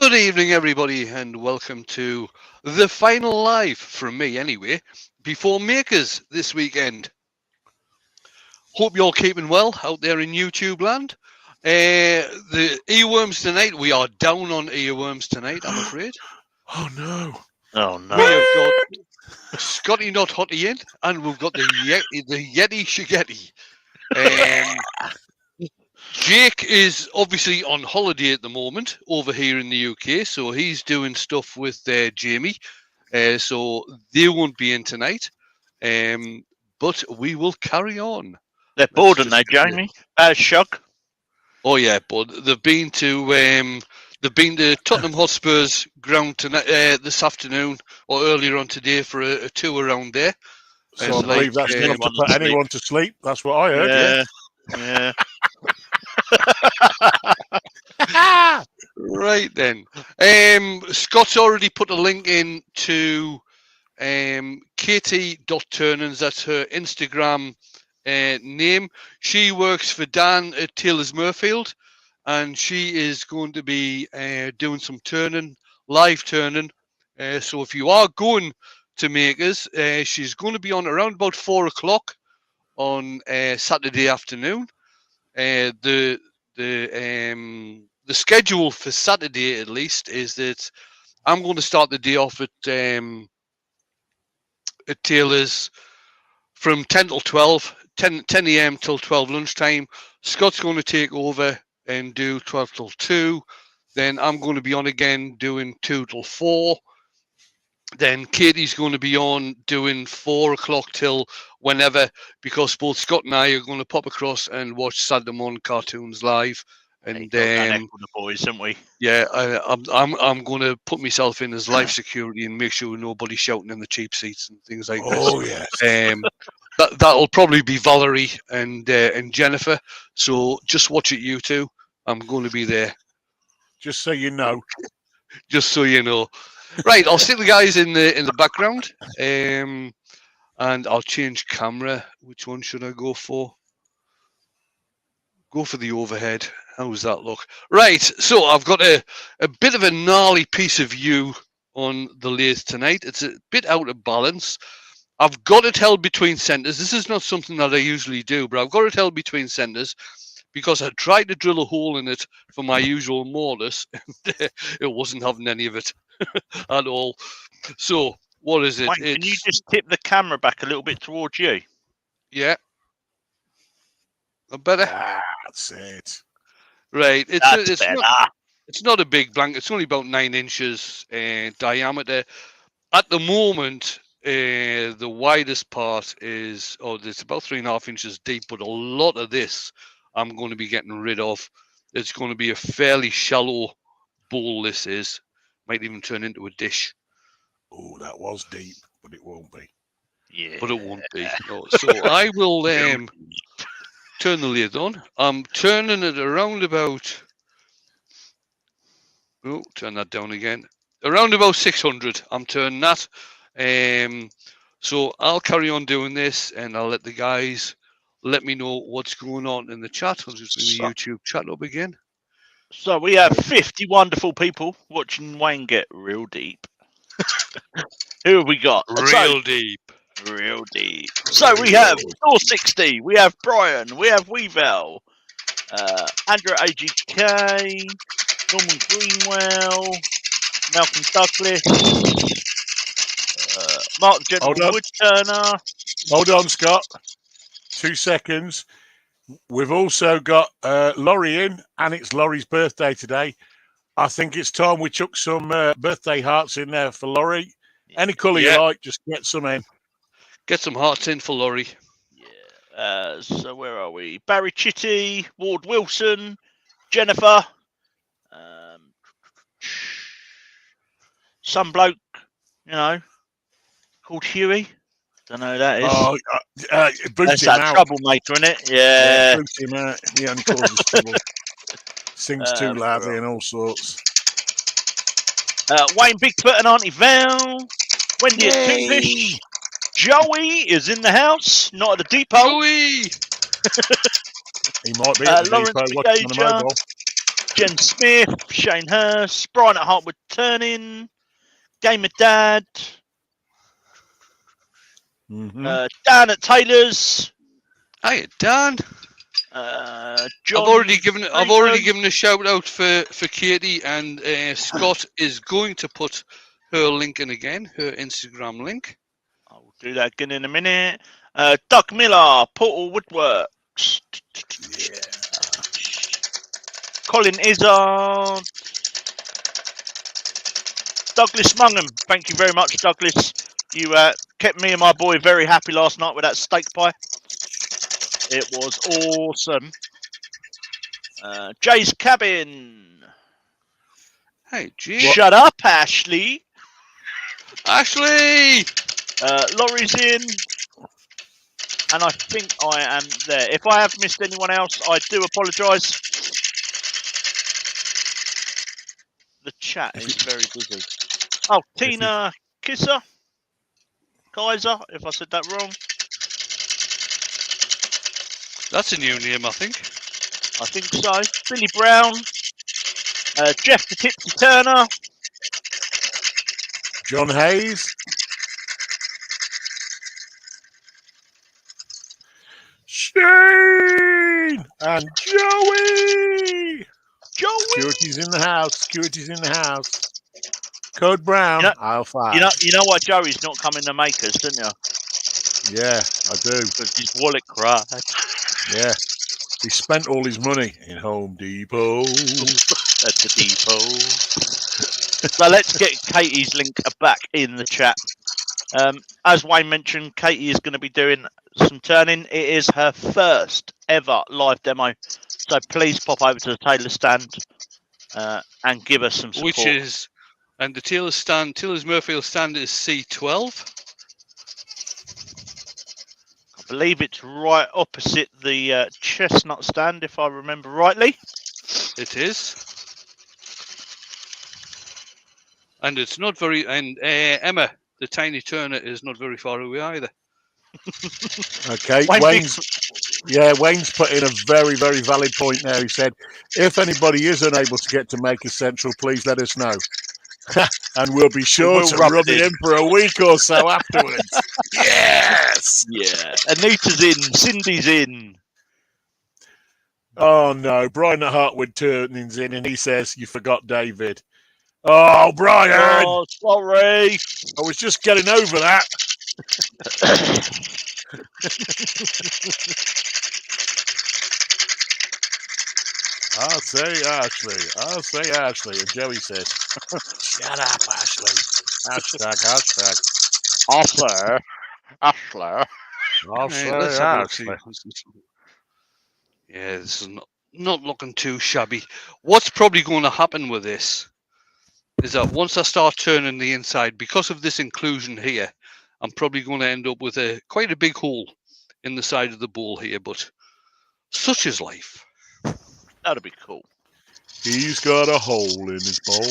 Good evening, everybody, and welcome to the final live, from me anyway, before Makers this weekend. Hope you're keeping well out there in YouTube land. The earworms tonight, we are down on earworms tonight, I'm afraid. Oh no. Oh no. We have got Scotty Not Hotty in, and we've got the Yeti Shigetti. Jake is obviously on holiday at the moment over here in the UK, so he's doing stuff with Jamie, so they won't be in tonight, but we will carry on. They're bored, aren't they, Jamie? Shug. Oh yeah, but they've been to Tottenham Hotspur's ground tonight, this afternoon or earlier on today for a tour around there. So I believe that's enough to put anyone to sleep. That's what I heard. Yeah. Right then. Scott's already put a link in to Katie.Turnans. That's her Instagram name. She works for Dan at Taylor's Murfield, and she is going to be doing some live turning. So if you are going to Makers, she's going to be on around about 4 o'clock on Saturday afternoon. The schedule for Saturday, at least, is that I'm going to start the day off at Taylor's from 10 till 12, 10 a.m. till 12 lunchtime. Scott's going to take over and do 12 till 2. Then I'm going to be on again doing 2 till 4. Then Katie's going to be on doing 4 o'clock till whenever, because both Scott and I are going to pop across and watch Saturday morning cartoons live. And the boys, haven't we? Yeah, I'm going to put myself in as life security and make sure nobody's shouting in the cheap seats and things like this. Oh yes. That'll probably be Valerie and Jennifer. So just watch it, you two. I'm going to be there. Just so you know. Just so you know. Right, I'll stick the guys in the background, and I'll change camera. Which one should I go for? Go for the overhead. How does that look? Right, so I've got a bit of a gnarly piece of view on the lathe tonight. It's a bit out of balance. I've got it held between centres. This is not something that I usually do, but I've got it held between centres because I tried to drill a hole in it for my usual mortise, and it wasn't having any of it at all. So, what is it? Wait, can you just tip the camera back a little bit towards you? Yeah. Better? That's it. Right. It's not a big blanket. It's only about 9 inches diameter. At the moment, the widest part is, it's about 3.5 inches deep, but a lot of this I'm going to be getting rid of. It's going to be a fairly shallow bowl, this is. Might even turn into a dish. Oh, that was deep, but it won't be. Yeah. But it won't be. No. So I will turn the lid on. I'm turning it around about... Oh, turn that down again. Around about 600. I'm turning that. So I'll carry on doing this, and I'll let the guys let me know what's going on in the chat. I'll just bring the YouTube chat up again. So we have 50 wonderful people watching Wayne get real deep. Who have we got? Deep. Real deep. So we have 460. We have Brian. We have Weavell. Andrew AGK. Norman Greenwell. Malcolm Douglas. Mark Gentleman Woodturner. Hold on, Scott. 2 seconds. We've also got Laurie in, and it's Laurie's birthday today. I think it's time we chuck some birthday hearts in there for Laurie. Any colour you like, just get some in. Get some hearts in for Laurie. Yeah. So where are we? Barry Chitty, Ward Wilson, Jennifer, some bloke, called Huey. Don't know who that is. Oh, that's that troublemaker, isn't it? Yeah. Boot him out. He only causes trouble. Sings too loudly and all sorts. Wayne Bigfoot and Auntie Val. Wendy at Kingfish. Joey is in the house, not at the depot. Joey! He might be at the Lawrence depot watching on the mobile. Jen Smith, Shane Hurst, Brian at Hartwood Turning, Gamer Dad, Dan at Taylor's. Hey, Dan. John I've already given a shout out for Katie, and Scott is going to put her link in again, her Instagram link. I'll do that again in a minute. Doug Miller, Portal Woodworks. Yeah. Colin Izzard. Douglas Mungham. Thank you very much, Douglas. You kept me and my boy very happy last night with that steak pie. It was awesome. Jay's Cabin. Hey, Jay. Shut up, Ashley. Ashley! Laurie's in. And I think I am there. If I have missed anyone else, I do apologise. The chat is very busy. Oh, Tina Kaiser, if I said that wrong. That's a new name, I think. I think so. Billy Brown. Jeff the Tipsy Turner. John Hayes. Shane and Joey. Security's in the house. Code Brown. I'll fire. You know why Joey's not coming to make us, don't you? Yeah, I do. Because his wallet cracked. Yeah. He spent all his money in Home Depot. At the depot. So let's get Katie's link back in the chat. As Wayne mentioned, Katie is going to be doing some turning. It is her first ever live demo. So please pop over to the Taylor stand and give us some support. And the Taylor's Murfield stand is C12. I believe it's right opposite the chestnut stand, if I remember rightly. It is. And it's not very... And Emma, the tiny turner, is not very far away either. Okay, Wayne's put in a very, very valid point now. He said, if anybody is unable to get to Maker Central, please let us know. And we'll be sure to rub it in for a week or so afterwards. Yes! Yeah. Anita's in. Cindy's in. Oh, no. Brian at Hartwood Turning's in, and he says, you forgot David. Oh, Brian! Oh, sorry. I was just getting over that. I'll say Ashley. And Joey says, shut up, Ashley. Hashtag. Ashley. Ashley. Yeah, this is not looking too shabby. What's probably going to happen with this is that once I start turning the inside, because of this inclusion here, I'm probably going to end up with quite a big hole in the side of the bowl here, but such is life. That'd be cool. He's got a hole in his bowl.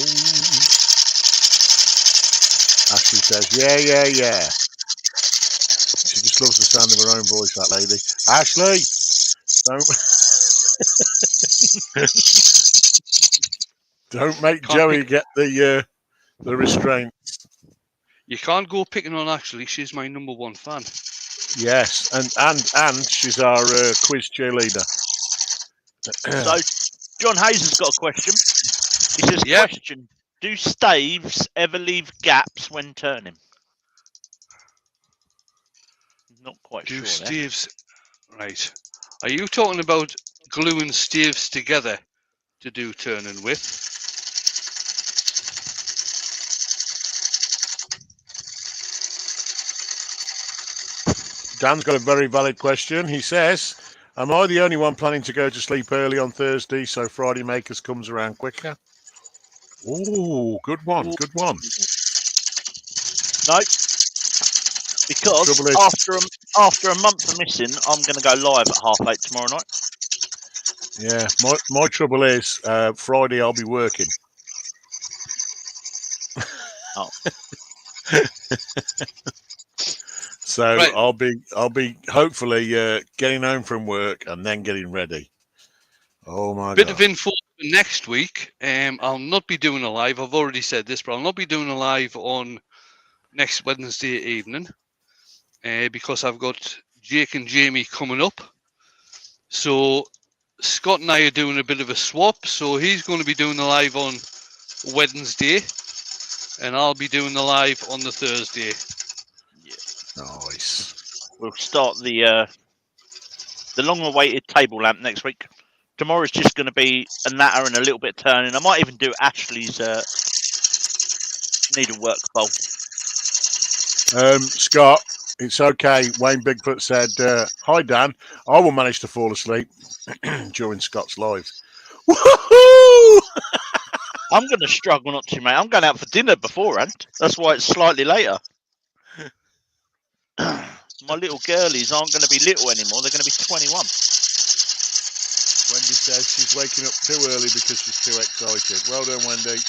Ashley says, yeah. She just loves the sound of her own voice, that lady. Ashley, don't make Joey get the restraints. You can't go picking on Ashley. She's my #1 fan. Yes, and she's our quiz cheerleader. So, John Hayes has got a question. He says, question, do staves ever leave gaps when turning? Not quite sure. Staves, right. Are you talking about gluing staves together to do turning with? Dan's got a very valid question. He says, am I the only one planning to go to sleep early on Thursday so Friday Makers comes around quicker? Oh, good one. No, because after a month of missing, I'm going to go live at 8:30 tomorrow night. Yeah, my trouble is Friday I'll be working. Oh. So right. I'll be hopefully getting home from work and then getting ready. Oh my Bit God. of info next week, I'll not be doing a live. I've already said this, but I'll not be doing a live on next Wednesday evening because I've got Jake and Jamie coming up. So Scott and I are doing a bit of a swap. So he's going to be doing the live on Wednesday, and I'll be doing the live on the Thursday. Nice. We'll start the long-awaited table lamp next week. Tomorrow's just going to be a natter and a little bit of turning. I might even do Ashley's needlework bowl. Scott, it's okay. Wayne Bigfoot said, "Hi Dan, I will manage to fall asleep during Scott's live." Woohoo! I'm going to struggle not to, mate. I'm going out for dinner beforehand. That's why it's slightly later. My little girlies aren't going to be little anymore. They're going to be 21. Wendy says she's waking up too early because she's too excited. Well done, Wendy.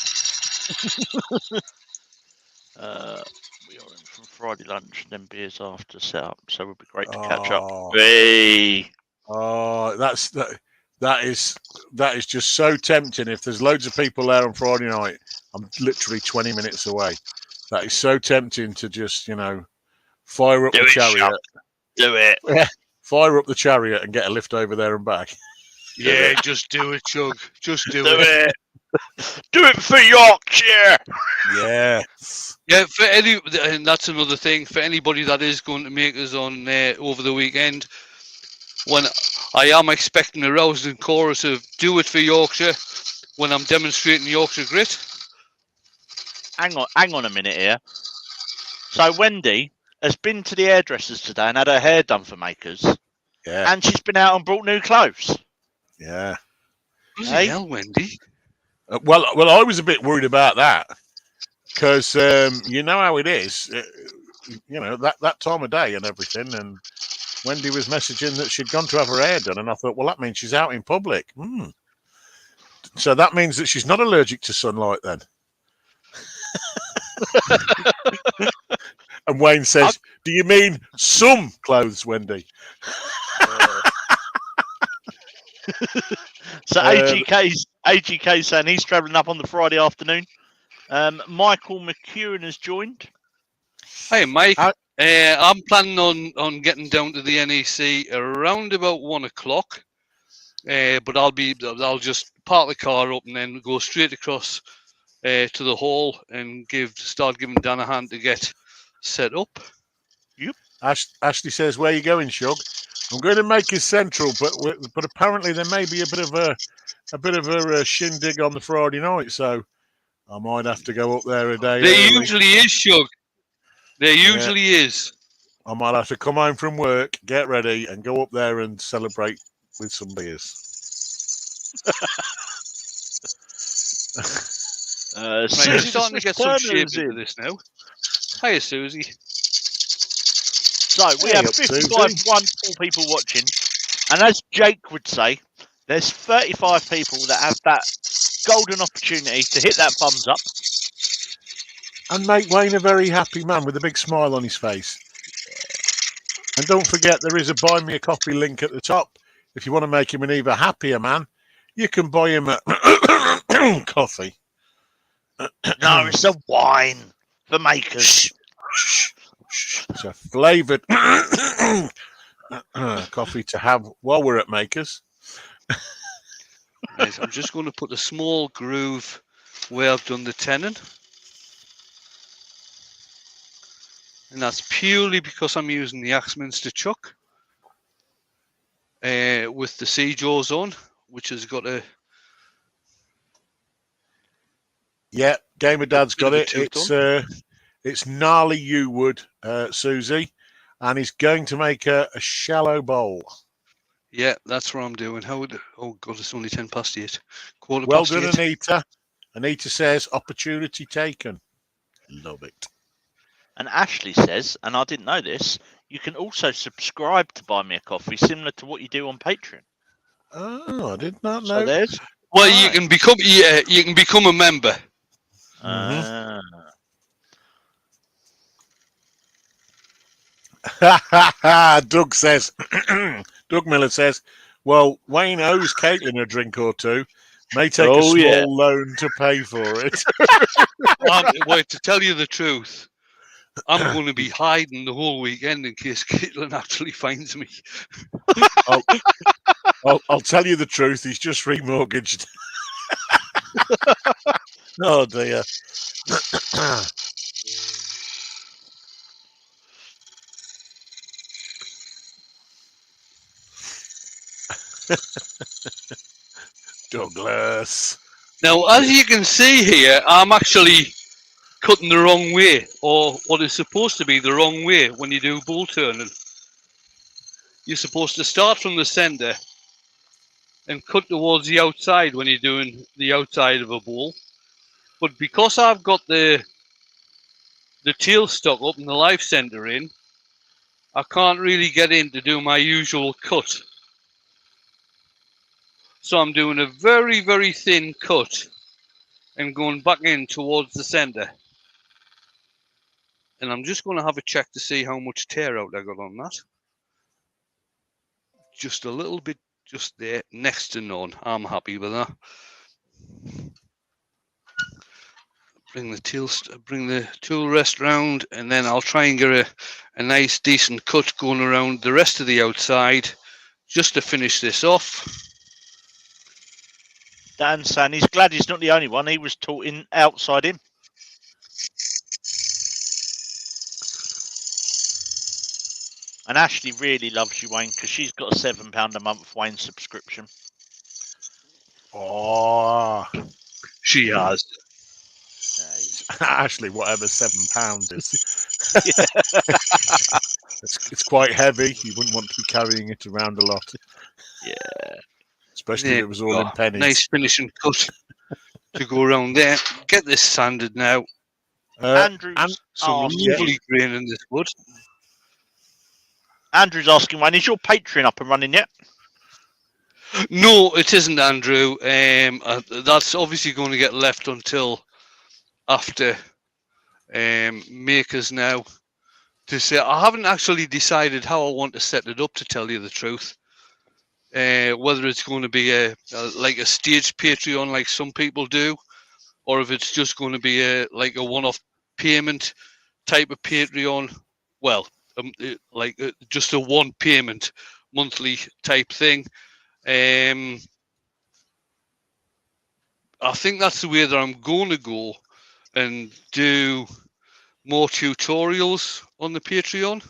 We are in from Friday lunch, then beers after setup, so it'll be great to catch up. Hey. Oh, that is just so tempting. If there's loads of people there on Friday night, I'm literally 20 minutes away. That is so tempting to just, fire up the chariot. Do it. Fire up the chariot and get a lift over there and back. Yeah, just do it, Chug. Just do it. Do it for Yorkshire. Yeah. Yeah, and that's another thing for anybody that is going to make us on over the weekend. When I am expecting a rousing chorus of "Do it for Yorkshire" when I'm demonstrating Yorkshire grit. Hang on a minute here. So Wendy has been to the hairdressers today and had her hair done for Makers. Yeah. And she's been out and brought new clothes. Yeah. Bloody hell, Wendy. Well, I was a bit worried about that because you know how it is, that time of day and everything. And Wendy was messaging that she'd gone to have her hair done, and I thought, well, that means she's out in public. So that means that she's not allergic to sunlight then. And Wayne says, "Do you mean some clothes, Wendy?" So AGK's saying he's travelling up on the Friday afternoon. Michael McEwen has joined. Hey, Mike. I'm planning on getting down to the NEC around about 1 o'clock. But I'll just park the car up and then go straight across to the hall and start giving Dan a hand to get set up. Yep. Ashley says, "Where are you going, Shug?" I'm going to make it central, but apparently there may be a bit of a shindig on the Friday night, so I might have to go up there a day. There usually is, Shug. There usually is. I might have to come home from work, get ready, and go up there and celebrate with some beers. Susie's starting to get some shape into this now. Hiya, Susie. So we have 55 wonderful people watching, and as Jake would say, there's 35 people that have that golden opportunity to hit that thumbs up and make Wayne a very happy man with a big smile on his face. And don't forget, there is a buy me a coffee link at the top. If you want to make him an even happier man, you can buy him a coffee. No, it's a wine for Makers. It's a flavoured coffee to have while we're at Makers. Right, I'm just going to put a small groove where I've done the tenon. And that's purely because I'm using the Axminster chuck with the sea jaws on, which has got a... Yeah, Gamer Dad's got it. It's gnarly yew wood, Susie, and he's going to make a shallow bowl. Yeah, that's what I'm doing. Oh God, it's only 10 past 8. Quarter well past done, 8. Anita. Anita says, opportunity taken. Love it. And Ashley says, and I didn't know this, you can also subscribe to Buy Me a Coffee, similar to what you do on Patreon. Oh, I did not know. So there's... Well, you can become a member. Doug says, Doug Miller says, well, Wayne owes Caitlin a drink or two, May take a small loan to pay for it. Wait, to tell you the truth, I'm going to be hiding the whole weekend in case Caitlin actually finds me. I'll tell you the truth. He's just remortgaged. Oh dear. Douglas. Now, as you can see here, I'm actually cutting the wrong way, or what is supposed to be the wrong way when you do bull turning. You're supposed to start from the center and cut towards the outside when you're doing the outside of a bull. But because I've got the tail stuck up and the life center in, I can't really get in to do my usual cut. So I'm doing a very, very thin cut and going back in towards the center. And I'm just going to have a check to see how much tear out I got on that. Just a little bit, just there, next to none. I'm happy with that. Bring the tool rest round, and then I'll try and get a nice decent cut going around the rest of the outside just to finish this off. Dan's saying he's glad he's not the only one. He was taught in outside him. And Ashley really loves you, Wayne, because she's got a £7 a month Wayne subscription. Oh, she has. Ashley, whatever £7 is. It's quite heavy. You wouldn't want to be carrying it around a lot. Yeah. Especially if it was all in pennies. Nice finishing cut to go around there. Get this sanded now. Andrew's some lovely grain in this wood. Andrew's asking, Wayne, is your Patreon up and running yet? No, it isn't, Andrew. That's obviously going to get left until after Makers now. To say, I haven't actually decided how I want to set it up, to tell you the truth. Whether it's going to be like a staged Patreon like some people do, or if it's just going to be like a one-off payment type of Patreon. Well, just a one payment monthly type thing. I think that's the way that I'm going to go, and do more tutorials on the Patreon.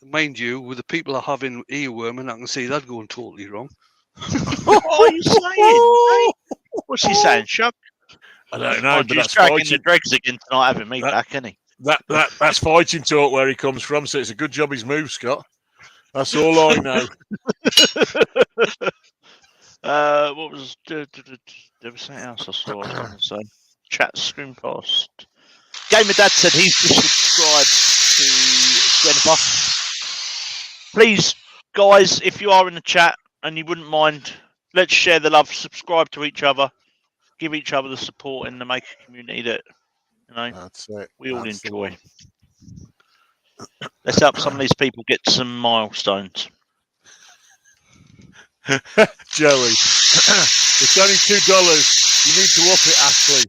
Mind you, with the people I have in earworming, I can see that going totally wrong. What are you saying? What's he saying, Chuck? I don't know, but that's dragging the dregs again tonight, having me back, isn't he? That's fighting talk where he comes from, so it's a good job he's moved, Scott. That's all I know. What was there was something else I saw on the chat screen post. Gamer Dad said he's just subscribed to Jennifer. Please, guys, if you are in the chat and you wouldn't mind, let's share the love, subscribe to each other, give each other the support in the maker community that that's it. We all enjoy. Let's help some of these people get some milestones. Joey, it's only $2. You need to up it, Ashley.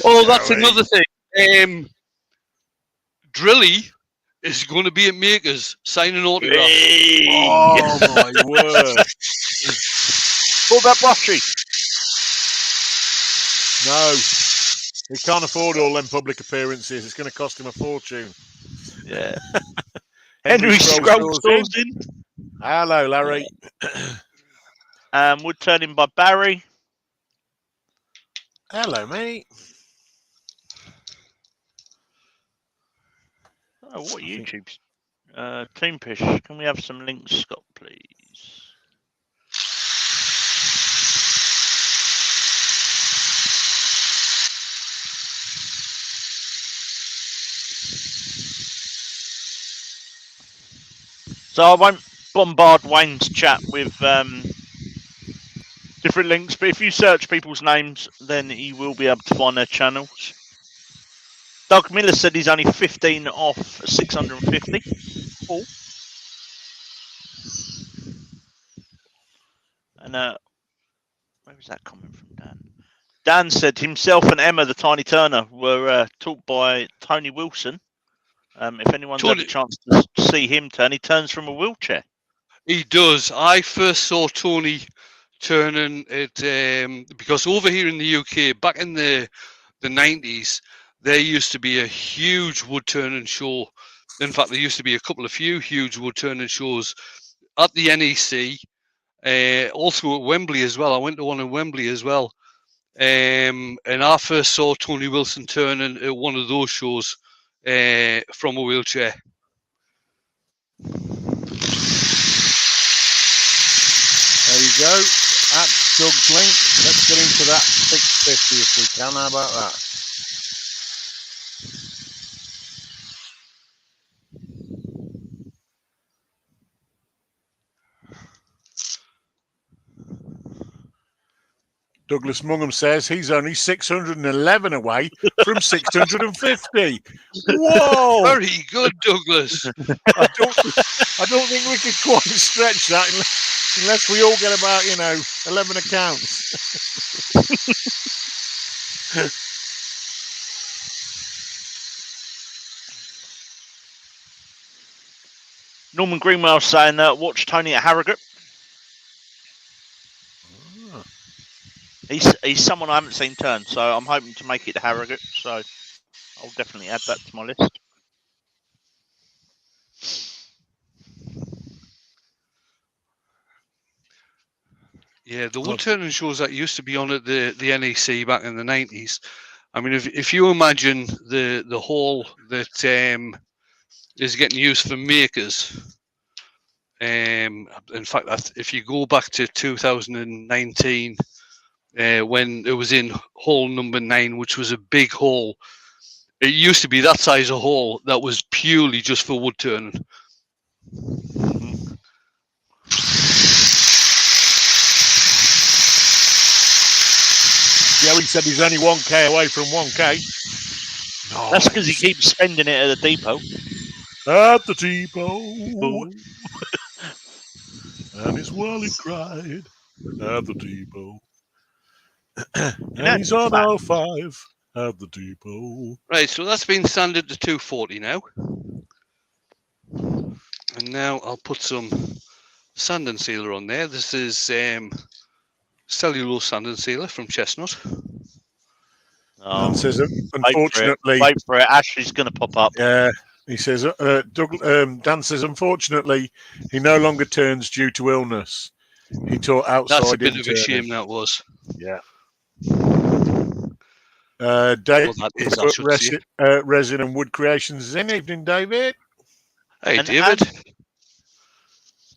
Oh, that's another thing. Drilly is going to be at Makers signing autographs. Hey. Oh my word! What about Brushy? No, he can't afford all them public appearances. It's going to cost him a fortune. Yeah. Henry Scrolls in. Hello, Larry. Woodturning by Barry. Hello, mate. Oh, what YouTube's Team Pish? Can we have some links, Scott, please? So I won't bombard Wayne's chat with different links, but if you search people's names, then you will be able to find their channels. Doug Miller said he's only 15 off 650. Cool. And where was that coming from, Dan? Dan said himself and Emma, the Tiny Turner, were taught by Tony Wilson. If anyone's had a chance to see him turn, he turns from a wheelchair. He does. I first saw Tony turning it because over here in the UK, back in the 90s, there used to be a huge wood turning show. In fact, there used to be a few huge wood turning shows at the NEC, also at Wembley as well. I went to one in Wembley as well. And I first saw Tony Wilson turning at one of those shows from a wheelchair. There you go. That's Doug's link. Let's get into that 650 if we can. How about that? Douglas Mungham says he's only 611 away from 650. Whoa! Very good, Douglas. I don't think we could quite stretch that unless we all get about 11 accounts. Norman Greenwell saying watch Tony at Harrogate. He's someone I haven't seen turn, so I'm hoping to make it to Harrogate. So I'll definitely add that to my list. Yeah, the wood turning shows that used to be on at the NEC back in the 90s. I mean, if you imagine the hall that is getting used for makers. In fact, if you go back to 2019. When it was in hall number 9, which was a big hall. It used to be that size of hall that was purely just for wood turning. Yeah, he said he's only 1k away from 1k. Nice. That's because he keeps spending it at the depot. At the depot. And his wallet cried at the depot. And he's on 05 at the depot. Right, so that's been sanded to 240 now. And now I'll put some sand and sealer on there. This is cellulose sand and sealer from Chestnut. Oh, Dan says, unfortunately, wait for it. Ashley's going to pop up. Yeah, he says, Dan says, unfortunately, he no longer turns due to illness. He taught outside. That's a bit of a shame, that was. Yeah. Dave, Resin and Wood Creations is in. Evening, David. Hey, and David.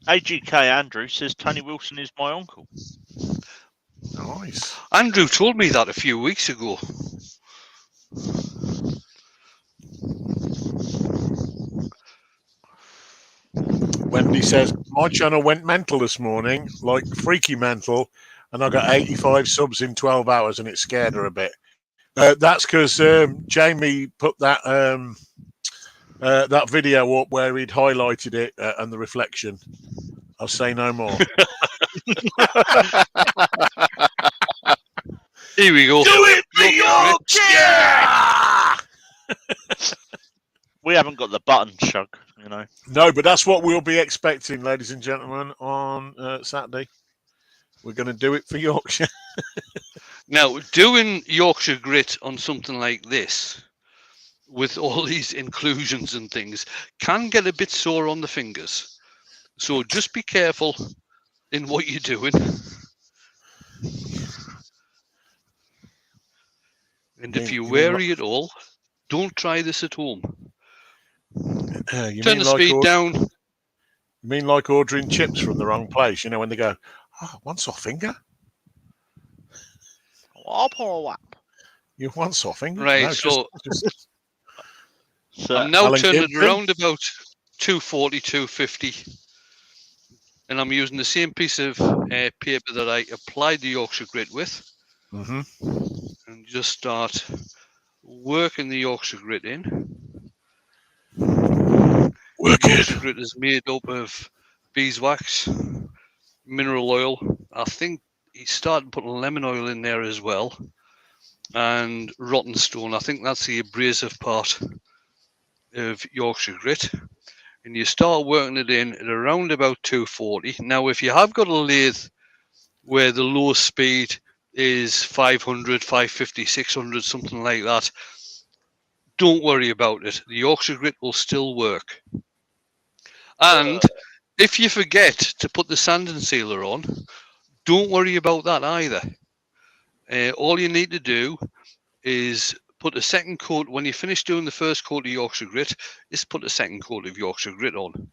AGK Andrew says Tony Wilson is my uncle. Nice. Andrew told me that a few weeks ago. Wendy says, my channel went mental this morning, like freaky mental, and I got 85 subs in 12 hours, and it scared her a bit. That's because Jamie put that that video up where he'd highlighted it and the reflection. I'll say no more. Here we go. Do it for Yorkshire! We haven't got the button, Shug, No, but that's what we'll be expecting, ladies and gentlemen, on Saturday. We're going to do it for Yorkshire. Now, doing Yorkshire grit on something like this, with all these inclusions and things, can get a bit sore on the fingers. So just be careful in what you're doing. And if you're wary at all, don't try this at home. Turn the speed down. You mean like ordering chips from the wrong place? When they go, one soft finger? You want soft finger? Right, no, so I'm now Alan turning it Gibson. around about 240, 250. And I'm using the same piece of paper that I applied the Yorkshire grit with. Mm-hmm. And just start working the Yorkshire grit in. Yorkshire grit is made up of beeswax, mineral oil. I think he started putting lemon oil in there as well, and rotten stone. I think that's the abrasive part of Yorkshire grit. And you start working it in at around about 240. Now, if you have got a lathe where the lowest speed is 500, 550, 600, something like that, don't worry about it. The Yorkshire grit will still work. And if you forget to put the sanding sealer on, don't worry about that either. All you need to do is put a second coat. When you finish doing the first coat of Yorkshire grit, is put a second coat of Yorkshire grit on.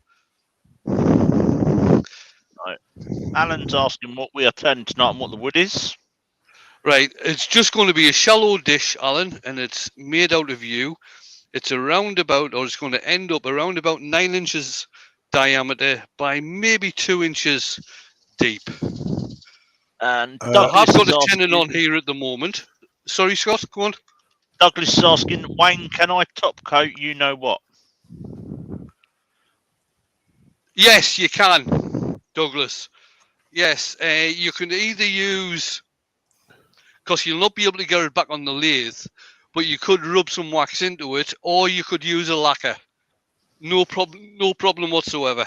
Right. Alan's asking what we are turning tonight and what the wood is. Right, it's just going to be a shallow dish, Alan, and it's made out of yew. It's around about, or it's going to end up around about 9 inches diameter by maybe 2 inches deep. And I Douglas have got is a tenon asking, on here at the moment. Sorry, Scott, go on. Douglas is asking, Wayne, can I top coat you know what? Yes, you can, Douglas. Yes, you can either use, because you'll not be able to get it back on the lathe, but you could rub some wax into it, or you could use a lacquer. No problem whatsoever.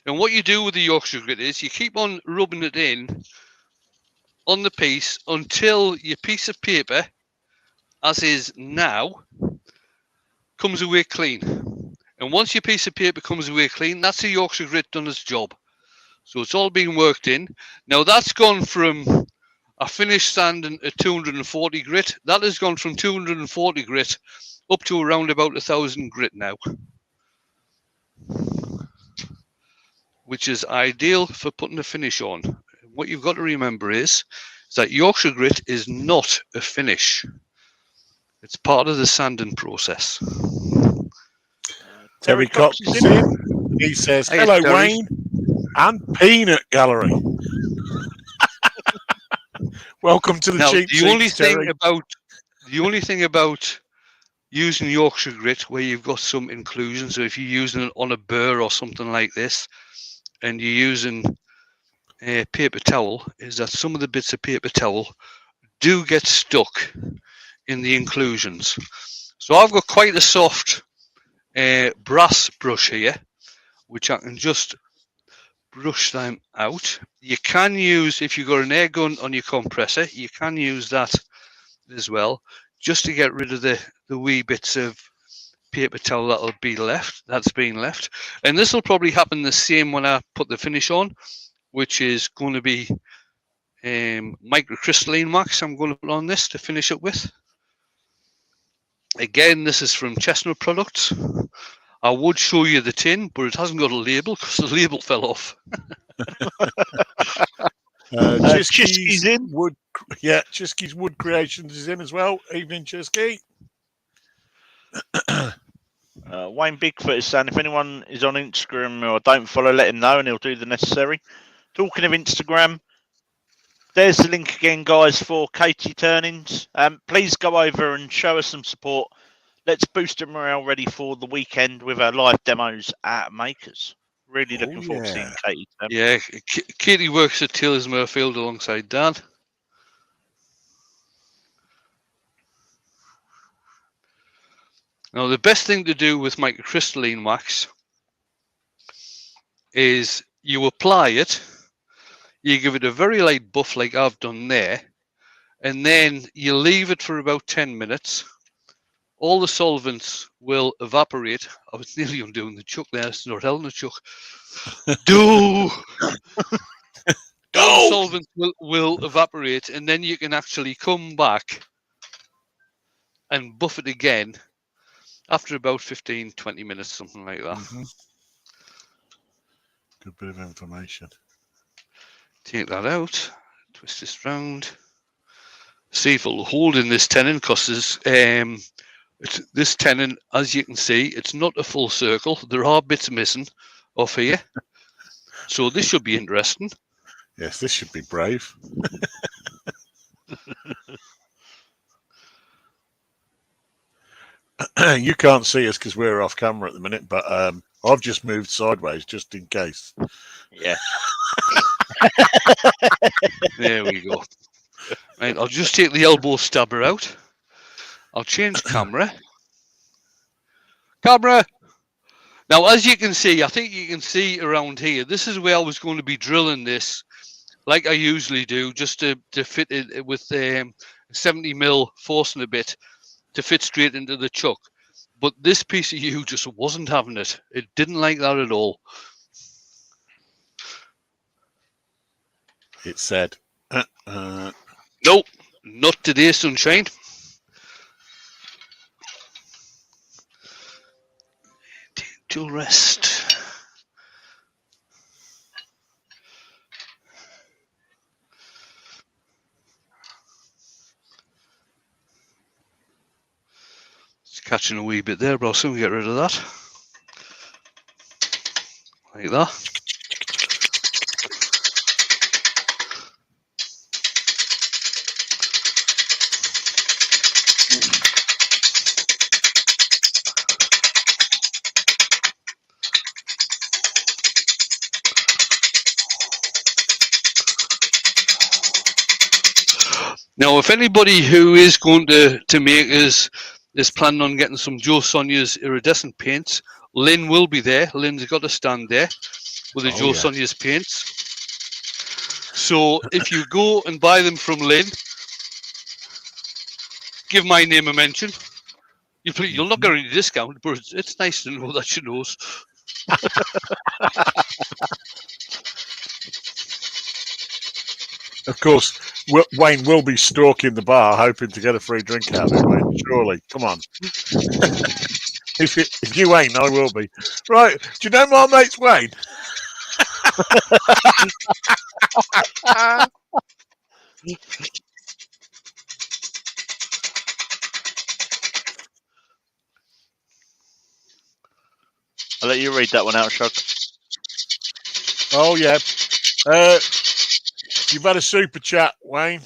And what you do with the Yorkshire grit is you keep on rubbing it in on the piece until your piece of paper, as is now, comes away clean. And once your piece of paper comes away clean, that's the Yorkshire grit done its job. So it's all been worked in. Now that's gone from a finished sanding at 240 grit. That has gone from 240 grit up to around about 1,000 grit now, which is ideal for putting a finish on. What you've got to remember is that Yorkshire grit is not a finish. It's part of the sanding process. Terry Cox is in. He says, Hey, hello, Terry. Wayne and Peanut Gallery. Welcome to the Now, cheap the only seats, Terry. thing about using Yorkshire grit where you've got some inclusion, so if you're using it on a burr or something like this, and you're using a paper towel, is that some of the bits of paper towel do get stuck in the inclusions. So I've got quite a soft brass brush here, which I can just brush them out. You can use, if you've got an air gun on your compressor, you can use that as well, just to get rid of the wee bits of paper towel that's been left. And this will probably happen the same when I put the finish on, which is going to be microcrystalline wax I'm going to put on this to finish it with. Again, this is from Chestnut Products. I would show you the tin, but it hasn't got a label because the label fell off. Chisky's in. Chisky's Wood Creations is in as well. Evening, Chisky. Wayne Bigfoot is saying, if anyone is on Instagram or don't follow, let him know and he'll do the necessary. Talking of Instagram, there's the link again, guys, for Katie Turnings. Please go over and show us some support. Let's boost the morale ready for the weekend with our live demos at Makers. Really looking forward to seeing Katie. Yeah, Katie works at Taylor's Murfield alongside Dan. Now, the best thing to do with microcrystalline wax is you apply it, you give it a very light buff like I've done there, and then you leave it for about 10 minutes. All the solvents will evaporate. I was nearly undoing the chuck there. It's not Helen, the chuck. All the solvents will evaporate, and then you can actually come back and buff it again after about 15, 20 minutes, something like that. Mm-hmm. Good bit of information. Take that out, twist this round. See if it'll hold in this tenon, because this tenon, as you can see, it's not a full circle. There are bits missing off here. So this should be interesting. Yes, this should be brave. You can't see us because we're off camera at the minute, but I've just moved sideways just in case. Yeah. There we go. Right, I'll just take the elbow stabber out. I'll change camera. Camera! Now, as you can see, I think you can see around here, this is where I was going to be drilling this, like I usually do, just to fit it with 70mm forcing bit to fit straight into the chuck. But this piece of U just wasn't having it. It didn't like that at all. It said, Nope, not today, sunshine. To rest. It's catching a wee bit there, but I'll soon get rid of that. Like that. Now, if anybody who is going to make is planning on getting some Joe Sonia's iridescent paints, Lynn will be there. Lynn's got a stand there with the Joe Sonia's paints. So if you go and buy them from Lynn, give my name a mention. You'll not get any discount, but it's nice to know that she knows. of course, Wayne will be stalking the bar, hoping to get a free drink out of it, Wayne. Surely, come on. If you ain't, I will be. Right, do you know my mate's Wayne? I'll let you read that one out, Shug. Oh, yeah. You've had a super chat, Wayne.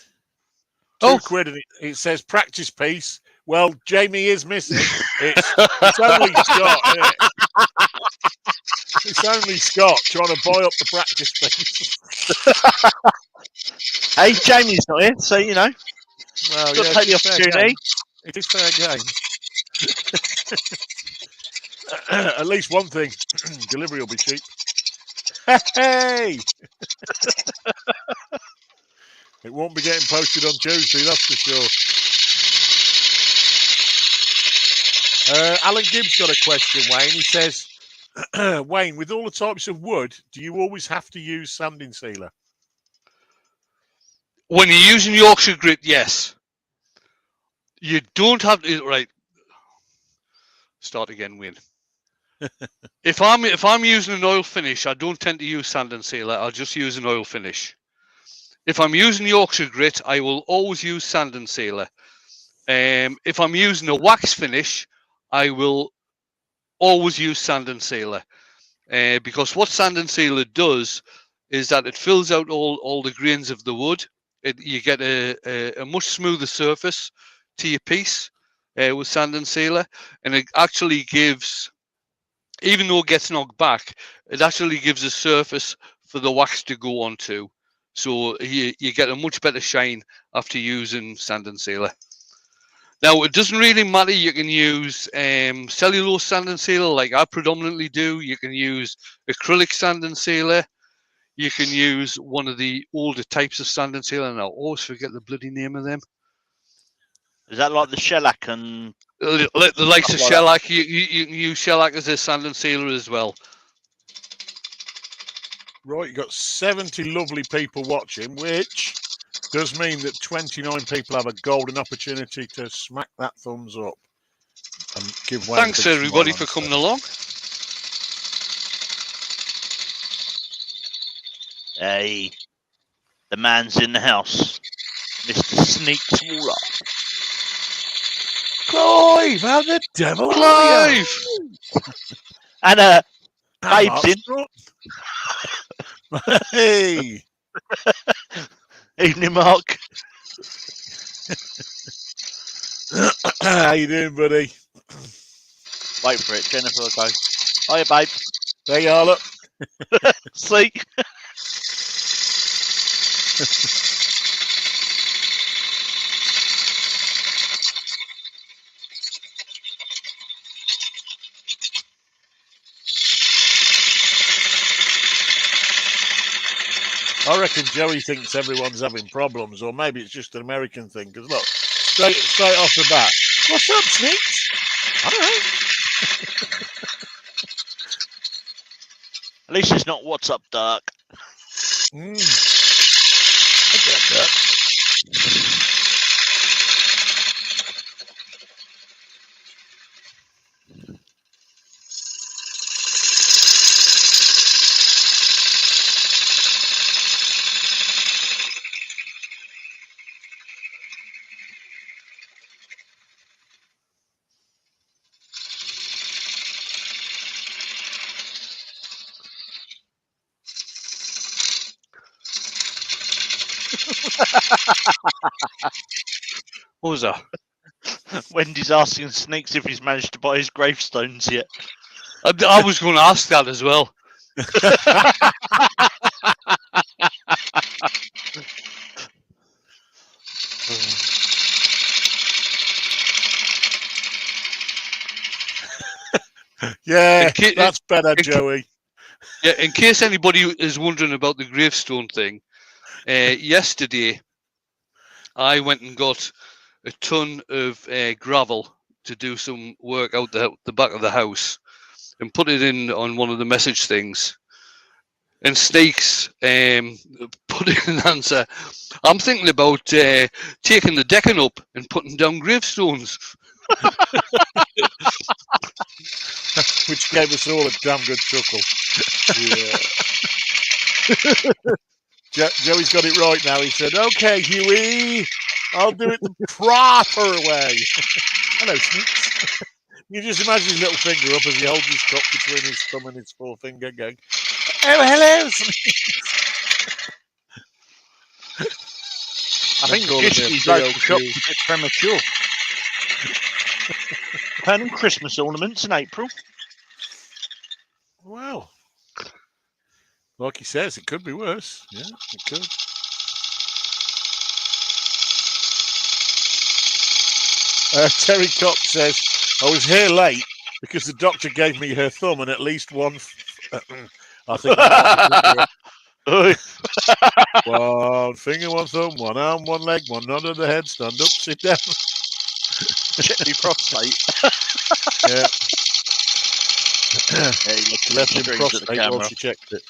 £2, and it says practice piece. Well, Jamie is missing. It's only Scott, isn't it? It's only Scott trying to buy up the practice piece. Hey, Jamie's not here, so you know. Well, Got to take the opportunity. It is fair game. At least one thing, delivery will be cheap. Hey! It won't be getting posted on Tuesday, that's for sure. Alan Gibbs got a question, Wayne. He says, Wayne, with all the types of wood, do you always have to use sanding sealer? When you're using Yorkshire grit, yes. You don't have to. Right. Start again, Wayne. If I'm using an oil finish, I don't tend to use sand and sealer. I'll just use an oil finish. If I'm using Yorkshire grit, I will always use sand and sealer. If I'm using a wax finish, I will always use sand and sealer. Because what sand and sealer does is that it fills out all the grains of the wood. You get a much smoother surface to your piece with sand and sealer, and it actually gives, even though it gets knocked back, it actually gives a surface for the wax to go onto. So you get a much better shine after using sand and sealer. Now, it doesn't really matter. You can use cellulose sand and sealer like I predominantly do. You can use acrylic sand and sealer. You can use one of the older types of sand and sealer, and I always forget the bloody name of them. Is that like the shellac and... The likes of shellac. You can use shellac as a sand and sealer as well. Right, you've got 70 lovely people watching, which does mean that 29 people have a golden opportunity to smack that thumbs up and give Wayne. Thanks everybody for coming along. Hey, the man's in the house, Mr. Sneaks Waller. Clive, how the devil Clive! And Babe's in. Hey! Evening, Mark. How you doing, buddy? Wait for it. Jennifer will go. Hiya, babe. There you are, look. See? I reckon Joey thinks everyone's having problems, or maybe it's just an American thing. Because look, straight off the bat, what's up, Sneaks? I don't know. At least it's not what's up, Dirk. I get that. What was that? Wendy's asking Sneaks if he's managed to buy his gravestones yet. I was going to ask that as well. Yeah, that's better, Joey. Yeah, in case anybody is wondering about the gravestone thing, yesterday I went and got a ton of gravel to do some work out the back of the house and put it in on one of the message things. And Sneaks put in an answer. I'm thinking about taking the decking up and putting down gravestones. Which gave us all a damn good chuckle. Yeah. Joey's got it right now. He said, "Okay, Huey, I'll do it the proper way." Hello, Sneaks. You just imagine his little finger up as he holds his cup between his thumb and his forefinger, going, "Oh, hello, Sneaks." I think Disney's local shop's a bit premature. Turning Christmas ornaments in April. Well, like he says, it could be worse. Yeah, it could. Terry Copp says, "I was here late because the doctor gave me her thumb and at least one." I think one finger, one thumb, one arm, one leg, one nod of the head. Stand up, sit down. Check your prostate. Yeah. Hey, Left him prostate while she checked it.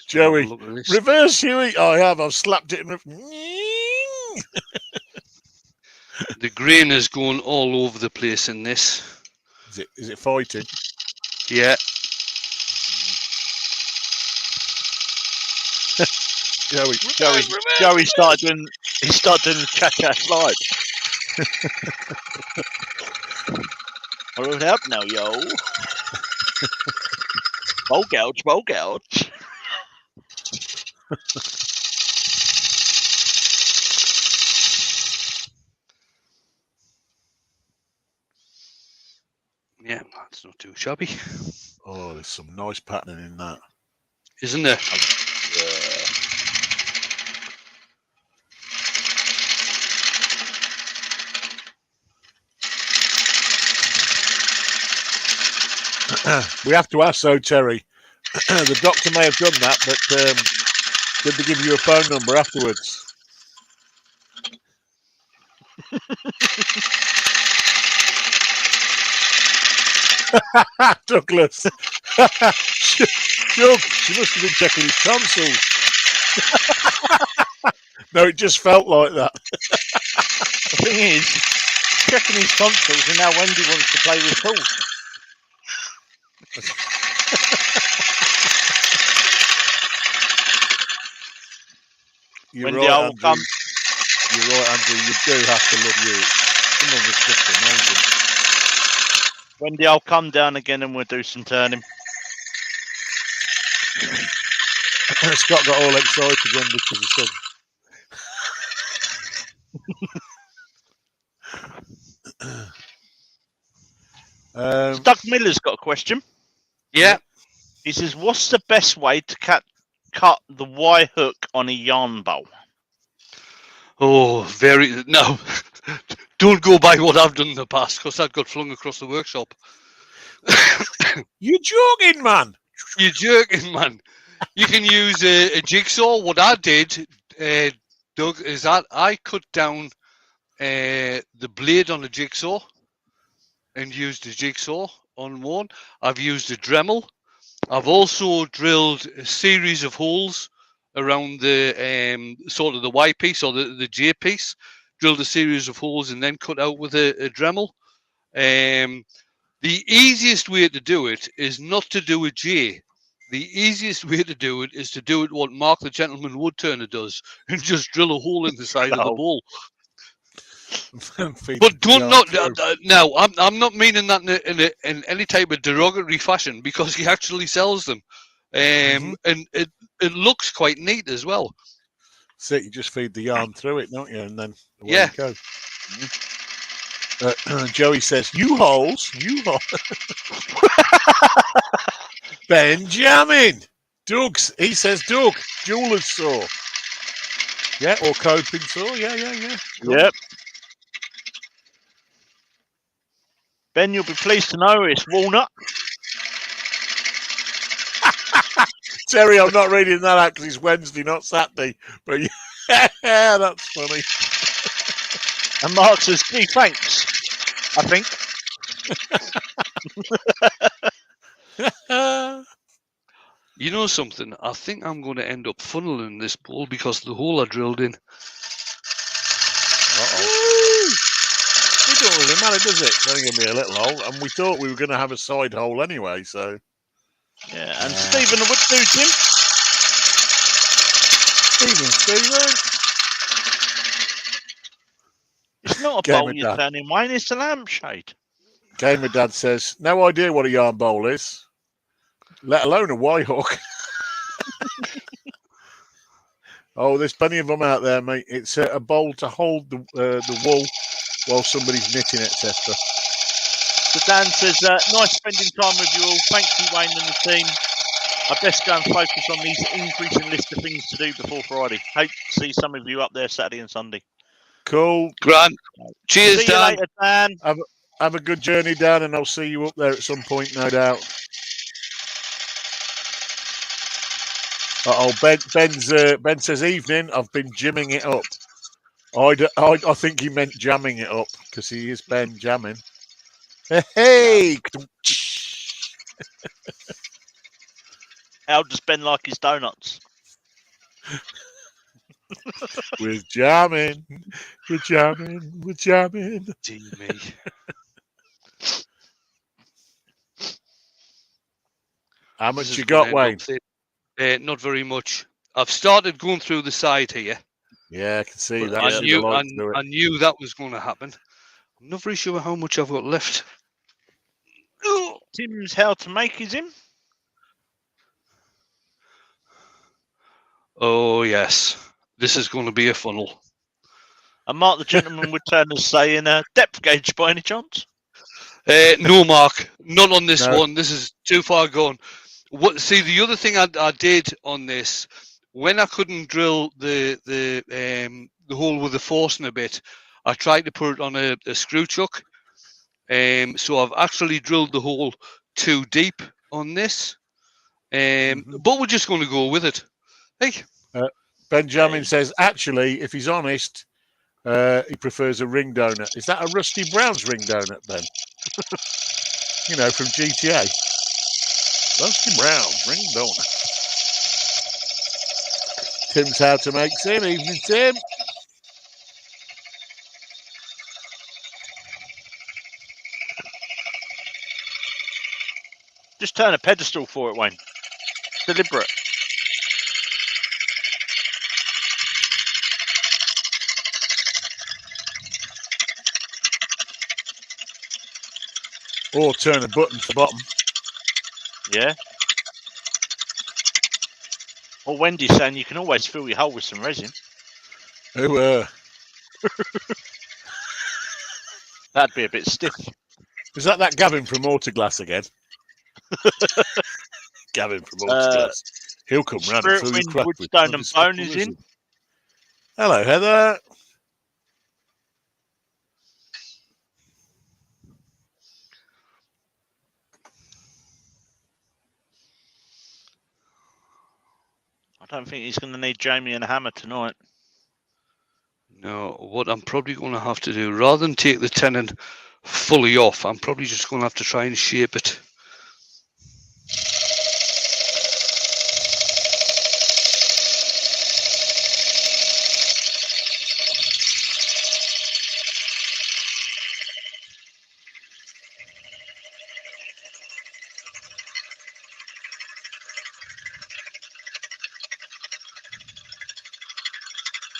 Joey, reverse Huey. Oh, I have. I've slapped it in. The grain is going all over the place in this. Is it fighting? Yeah. Joey started doing the cha-cha slide. Hold up now, yo. Bowl gouge. Yeah, that's not too shabby. Oh, there's some nice patterning in that. Isn't there? We have to ask, though, Terry. The doctor may have done that, but did they give you a phone number afterwards? Douglas. Jug, she must have been checking his tonsils. No, it just felt like that. The thing is, checking his tonsils, and now Wendy wants to play with tools. You're right, Andrew. You're right, Andrew. You do have to love you. Some of it's just amazing. Wendy, I'll come down again and we'll do some turning. Scott got all excited then because he said. Doug Miller's got a question. Yeah. He says, "What's the best way to cut the Y hook on a yarn bowl?" Oh, very no. Don't go by what I've done in the past, because that got flung across the workshop. You're joking, man. You're joking, man. You can use a jigsaw. What I did, Doug, is that I cut down the blade on a jigsaw and used the jigsaw on one. I've used a Dremel. I've also drilled a series of holes around the sort of the Y piece or the J piece. Drilled a series of holes and then cut out with a Dremel. The easiest way to do it is not to do a J. The easiest way to do it is to do it what Mark the Gentleman Woodturner does and just drill a hole in the side of the bowl. But don't not now. I'm not meaning that in any type of derogatory fashion, because he actually sells them, and it looks quite neat as well. So you just feed the yarn through it, don't you? And then away Yeah. you go. Joey says, U-holes. Benjamin. He says, Doug, jeweler's saw. Yeah, or coping saw. Yeah. Cool. Yep. Ben, you'll be pleased to know it's walnut. Terry, I'm not reading that out because it's Wednesday, not Saturday. But yeah, that's funny. And Mark says, "Gee, thanks, I think." You know something? I think I'm going to end up funneling this bowl because the hole I drilled in. It don't really matter, does it? It's only going to be a little hole, and we thought we were going to have a side hole anyway, so... Yeah, and Stephen, what do Jim? Stephen. It's not a bowl you're turning, Wayne, it's a lampshade. Gamer Dad says, no idea what a yarn bowl is, let alone a Y-hook. Oh, there's plenty of them out there, mate. It's a bowl to hold the wool while somebody's knitting, etc. So Dan says, nice spending time with you all. Thank you, Wayne and the team. I best go and focus on these increasing list of things to do before Friday. Hope to see some of you up there Saturday and Sunday. Cool. Grant. Cheers, see you Dan. later, Dan. Have a good journey, Dan, and I'll see you up there at some point, no doubt. Ben says, evening, I've been gymming it up. I think he meant jamming it up, because he is Ben jamming. Hey! How does Ben like his donuts? We're jamming. Gee, me. How much you got, Wayne? Not very much. I've started going through the side here. Yeah, I can see that. I knew that was going to happen. I'm not very sure how much I've got left. Tim's how to make is him. Oh, yes. This is going to be a funnel. And Mark the Gentleman would turn and say, in a depth gauge by any chance? No, Mark. Not on this one. This is too far gone. See, the other thing I did on this, when I couldn't drill the hole with the force in a bit, I tried to put it on a screw chuck. So I've actually drilled the hole too deep on this. But we're just going to go with it. Hey. Benjamin says, actually, if he's honest, he prefers a ring donut. Is that a Rusty Brown's ring donut, Ben? You know, from GTA. Rusty Brown's ring donut. Tim's how to make sin. Evening, Tim. Just turn a pedestal for it, Wayne. Deliberate. Or turn a button to the bottom. Yeah. Well, Wendy's saying you can always fill your hole with some resin. Who, That'd be a bit stiff. is that Gavin from Autoglass again? Gavin from Autoglass. He'll come round and Spirit fill your Wind, crap with Woodstone and bloody Bone stick is of in. resin. Hello, Heather. I don't think he's going to need Jamie and a hammer tonight. No, what I'm probably going to have to do, rather than take the tenon fully off, I'm probably just going to have to try and shape it.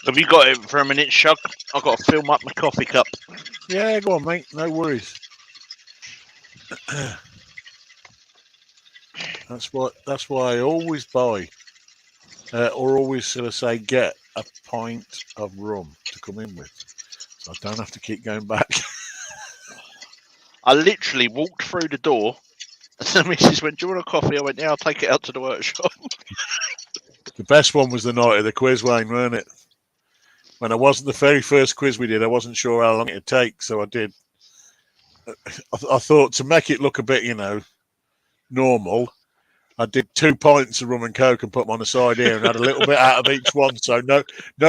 Have you got it for a minute, Shug? I've got to fill up my coffee cup. Yeah, go on, mate. No worries. That's why I always buy, or always sort of say, get a pint of rum to come in with, so I don't have to keep going back. I literally walked through the door, and the missus went, "Do you want a coffee?" I went, "Yeah, I'll take it out to the workshop." The best one was the night of the quiz, Wayne, weren't it? When I wasn't the very first quiz we did, I wasn't sure how long it'd take, so I did. I thought to make it look a bit, normal, I did 2 pints of rum and coke and put them on the side here and had a little bit out of each one, so no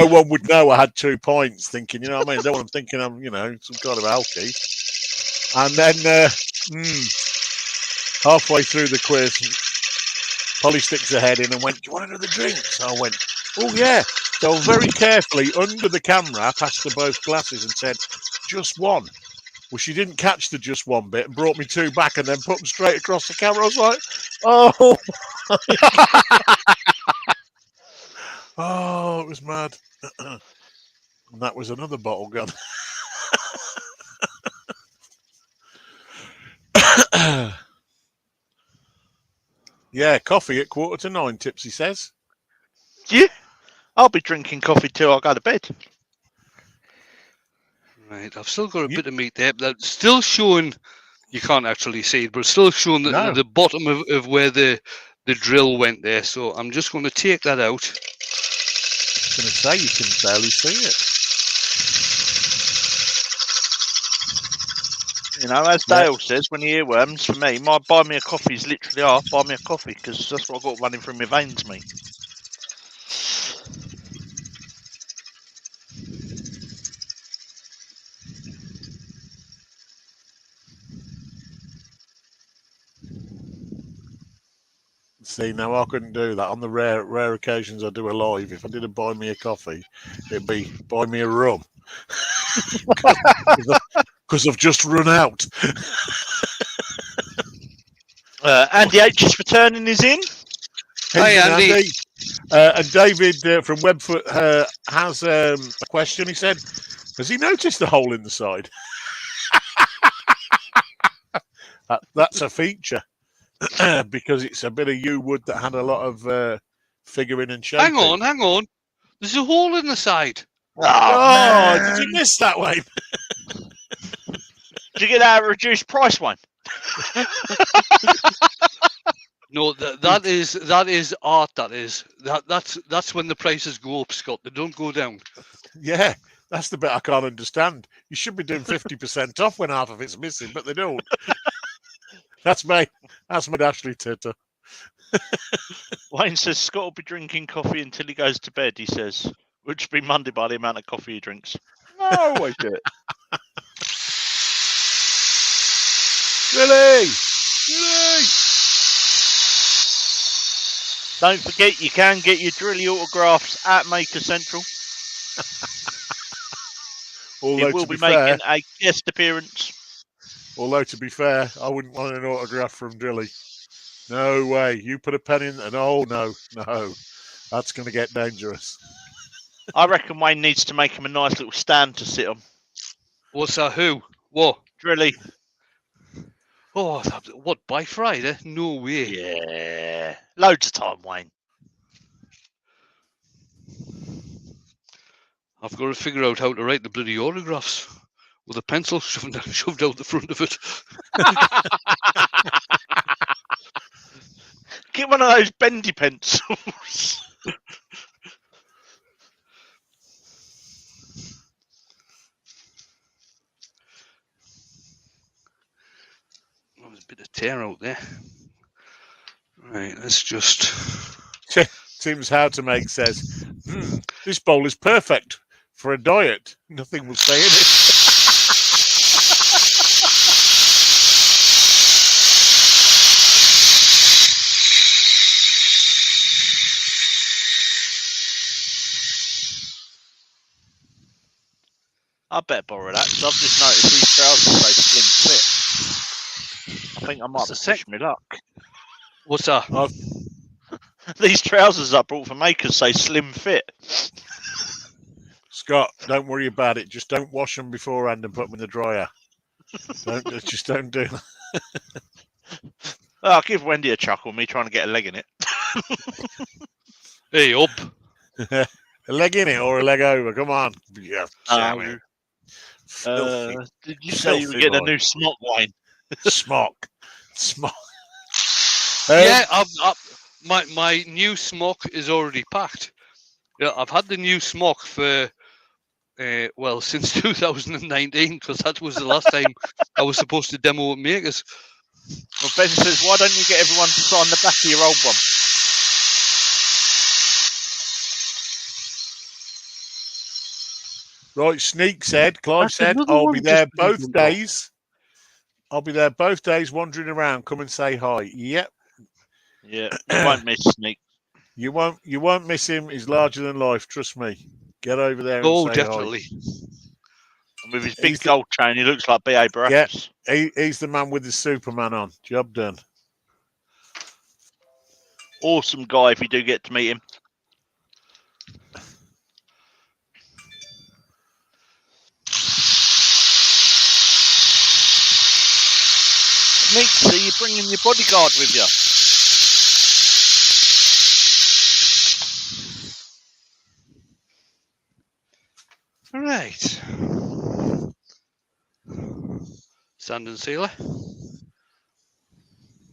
one would know I had 2 pints. Thinking, you know what I mean? I don't want them thinking I'm, some kind of alky. And then halfway through the quiz, Polly sticks her head in and went, "Do you want another drink?" So I went, "Oh yeah." So very carefully under the camera, passed her both glasses and said, "Just one." Well, she didn't catch the just one bit and brought me 2 back and then put them straight across the camera. I was like, oh. Oh, it was mad. And that was another bottle gone. Yeah, coffee at 8:45, Tipsy says. Yeah, I'll be drinking coffee till I go to bed. Right, I've still got a bit of meat there. That's still showing. You can't actually see it, but it's still showing the bottom of where the drill went there. So I'm just going to take that out. I was going to say you can barely see it. As Dale says, when he earworms, for me, my buy me a coffee is literally half buy me a coffee, because that's what I've got running through my veins, mate. See, now I couldn't do that. On the rare occasions I do a live, if I didn't buy me a coffee, it'd be buy me a rum. Because I've just run out. Andy H is returning, is in. Hi, Andy. And David from Webfoot has a question. He said, has he noticed the hole in the side? That's a feature. Because it's a bit of yew wood that had a lot of figuring and shaping. Hang on. There's a hole in the side. Oh, did you miss that, Wayne? Did you get that reduced price one? No, that is art. That's when the prices go up, Scott. They don't go down. Yeah, that's the bit I can't understand. You should be doing 50% off when half of it's missing, but they don't. That's my Ashley Titter. Wayne says Scott will be drinking coffee until he goes to bed, he says. Which will be Monday by the amount of coffee he drinks. No, wait it. Really? Don't forget, you can get your drilly autographs at Maker Central. He will be making a guest appearance. Although, to be fair, I wouldn't want an autograph from Dilly. No way. You put a pen in and no. That's going to get dangerous. I reckon Wayne needs to make him a nice little stand to sit on. What's that? Who? What? Drilly. Oh, what, by Friday? No way. Yeah. Loads of time, Wayne. I've got to figure out how to write the bloody autographs with a pencil shoved out the front of it. Get one of those bendy pencils. There's a bit of tear out there. Right, let's just... Tim's How to Make says, this bowl is perfect for a diet. Nothing will stay in it. I better borrow that because I've just noticed these trousers say slim fit. I think I might That's have pushed my luck. What's that? These trousers I brought from Makers say slim fit. Scott, don't worry about it. Just don't wash them beforehand and put them in the dryer. Just don't do that. I'll give Wendy a chuckle, me trying to get a leg in it. Hey, up. A leg in it or a leg over? Come on. Yeah, did you say you were getting a new smock wine? Smock. Yeah, my new smock is already packed. Yeah, I've had the new smock for since 2019 because that was the last time I was supposed to demo at Makers. Well, Ben says, why don't you get everyone to sign the back of your old one? Right, Sneak said, Clive That's said, another I'll one be there just both moved days. I'll be there both days wandering around. Come and say hi. Yep. Yeah, you won't miss Sneak. You won't miss him. He's larger than life. Trust me. Get over there and Oh, say definitely. And with his big gold chain, he looks like B.A. Baracus. Yeah, he's the man with the Superman on. Job done. Awesome guy if you do get to meet him. Sneak, so you're bringing your bodyguard with you. All right. Sand and sealer.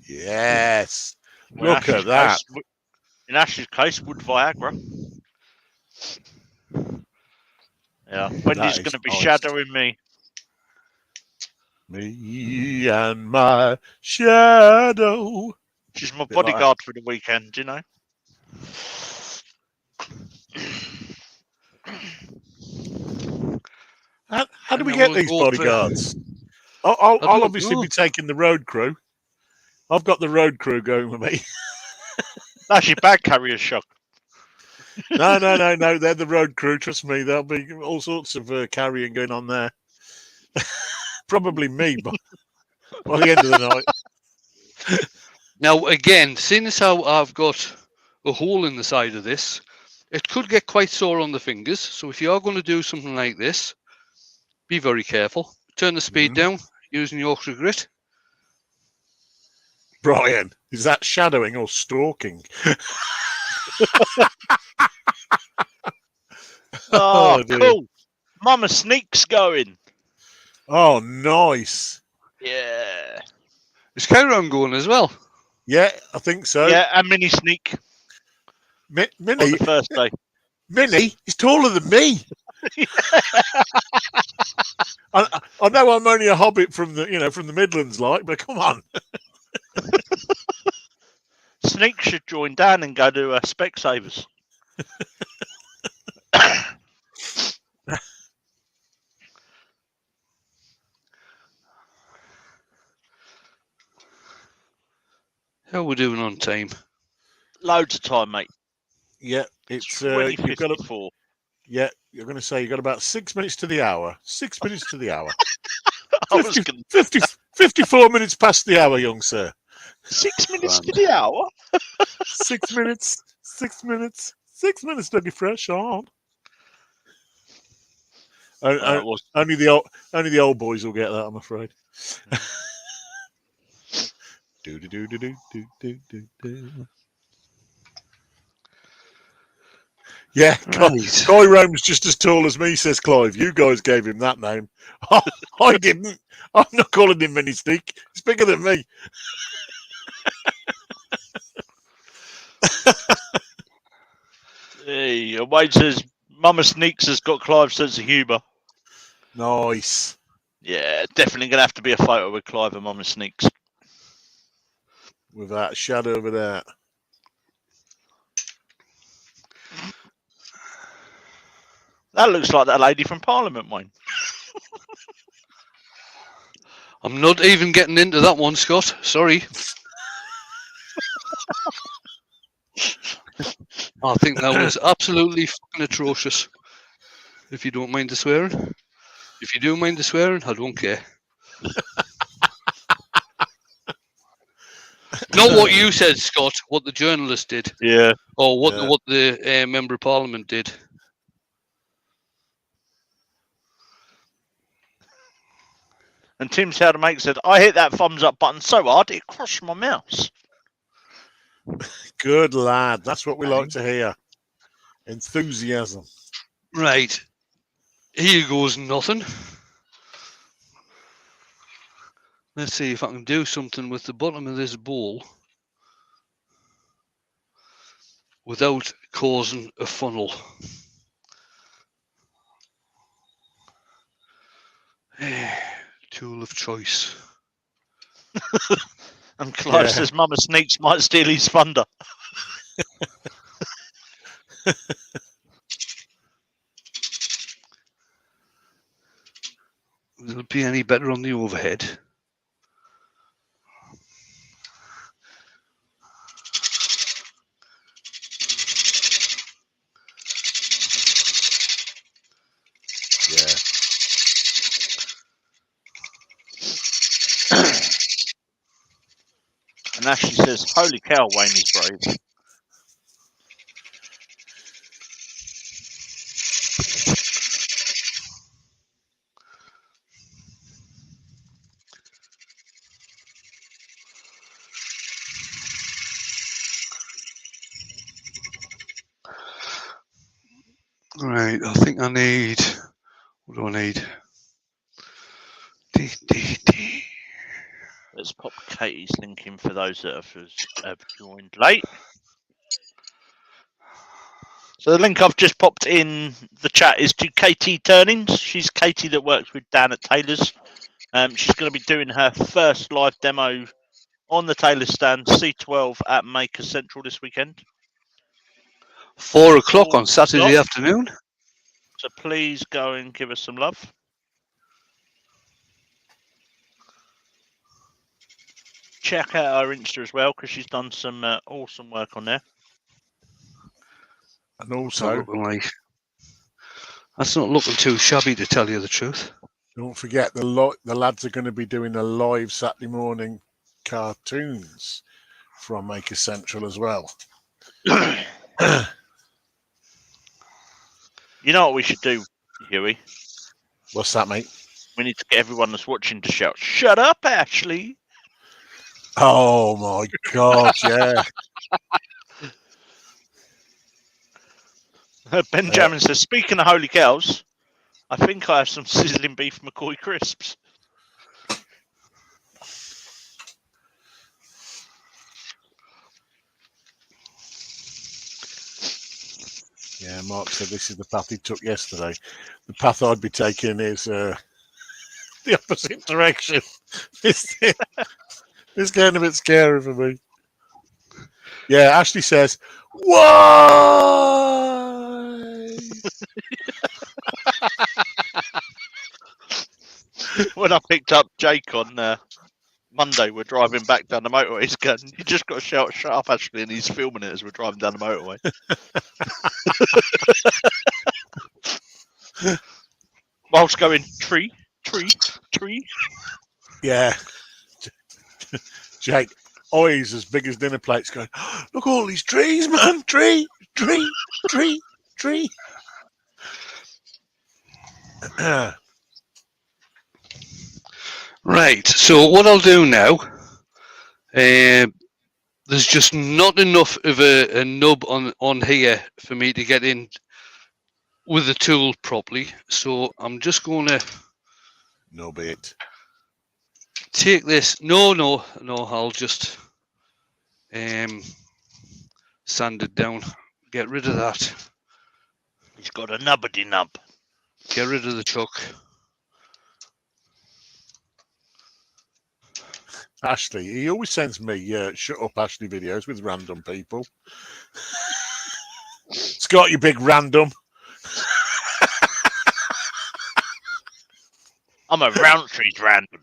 Yes. Well, Look at that. In Ash's case, wood Viagra. Yeah, Wendy's going to be shadowing me. Me and my shadow. She's my bodyguard for the weekend, you know. How do we get these bodyguards? I'll obviously be taking the road crew. I've got the road crew going with me. That's your bag carrier shock. No. They're the road crew. Trust me. There'll be all sorts of carrying going on there. Probably me by the end of the night. Now, again, seeing as how I've got a hole in the side of this, it could get quite sore on the fingers. So if you are going to do something like this, be very careful. Turn the speed down using Yorkshire grit. Brian, is that shadowing or stalking? Oh, cool. Mama Sneak's going. Oh, nice. Yeah. Is Chiron going as well? Yeah, I think so. Yeah, and Mini Sneak. Minnie, on the first day. Minnie is taller than me. I know I'm only a hobbit from the Midlands, but come on. Sneak should join Dan and go to Specsavers. How are we doing on time? Loads of time, mate. Yeah, it's you've got a. Yeah, you're going to say you got about 6 minutes to the hour. 6 minutes to the hour. 54 minutes past the hour, young sir. 6 minutes to the hour. 6 minutes. 6 minutes. 6 minutes to be fresh on. Only the old boys will get that, I'm afraid. Yeah, Right. Kyrome's just as tall as me, says Clive. You guys gave him that name. I didn't. I'm not calling him Mini Sneak. He's bigger than me. Hey, Wade says Mama Sneaks has got Clive's sense of humour. Nice. Yeah, definitely going to have to be a photo with Clive and Mama Sneaks. Without a shadow of a doubt. That looks like that lady from Parliament, Wayne. I'm not even getting into that one, Scott. Sorry. I think that was absolutely fucking atrocious. If you don't mind the swearing. If you do mind the swearing, I don't care. Not what you said, Scott. What the journalist did, Yeah. or what the member of Parliament did. And Tim Soudamake said, I hit that thumbs up button so hard it crushed my mouse. Good lad. That's what we like to hear. Enthusiasm. Right. Here goes nothing. Let's see if I can do something with the bottom of this bowl without causing a funnel. Tool of choice. And Clive Yeah. says Mama Sneaks might steal his thunder. Will it be any better on the overhead? Yeah. And Ashley says, holy cow, Wayne is brave. Right, I think I need. What do I need? Let's pop Katie's link in for those that have joined late. So the link I've just popped in the chat is to Katie Turnings. She's Katie that works with Dan at Taylor's. She's going to be doing her first live demo on the Taylor stand, C12 at Maker Central this weekend. 4 o'clock on Saturday afternoon. So please go and give us some love. Check out her Insta as well because she's done some awesome work on there. And also, that's not looking too shabby, to tell you the truth. don't forget the lads are going to be doing a live Saturday morning cartoons from Maker Central as well. You know what we should do, Huey? What's that, mate? We need to get everyone that's watching to shout, "Shut up, Ashley!" Oh my God, yeah. Benjamin says, speaking of holy cows, I think I have some sizzling beef McCoy crisps. Yeah, Mark said this is the path he took yesterday. The path I'd be taking is the opposite direction. It's getting a bit scary for me. Yeah, Ashley says, why? When I picked up Jake on Monday, we're driving back down the motorway. He's going, you just got to shout, "Shut up, Ashley," and he's filming it as we're driving down the motorway. Whilst going, tree, tree, tree. Yeah. Jake, eyes as big as dinner plates going, look at all these trees, man. Tree, tree, tree, tree. Right, so what I'll do now, there's just not enough of a nub on here for me to get in with the tool properly. So I'm just going to No bit. take this. No, I'll just sand it down. Get rid of that. He's got a nubbity nub. Get rid of the chuck. Ashley, he always sends me shut up Ashley videos with random people. Scott, you big random. I'm a Roundtree's random.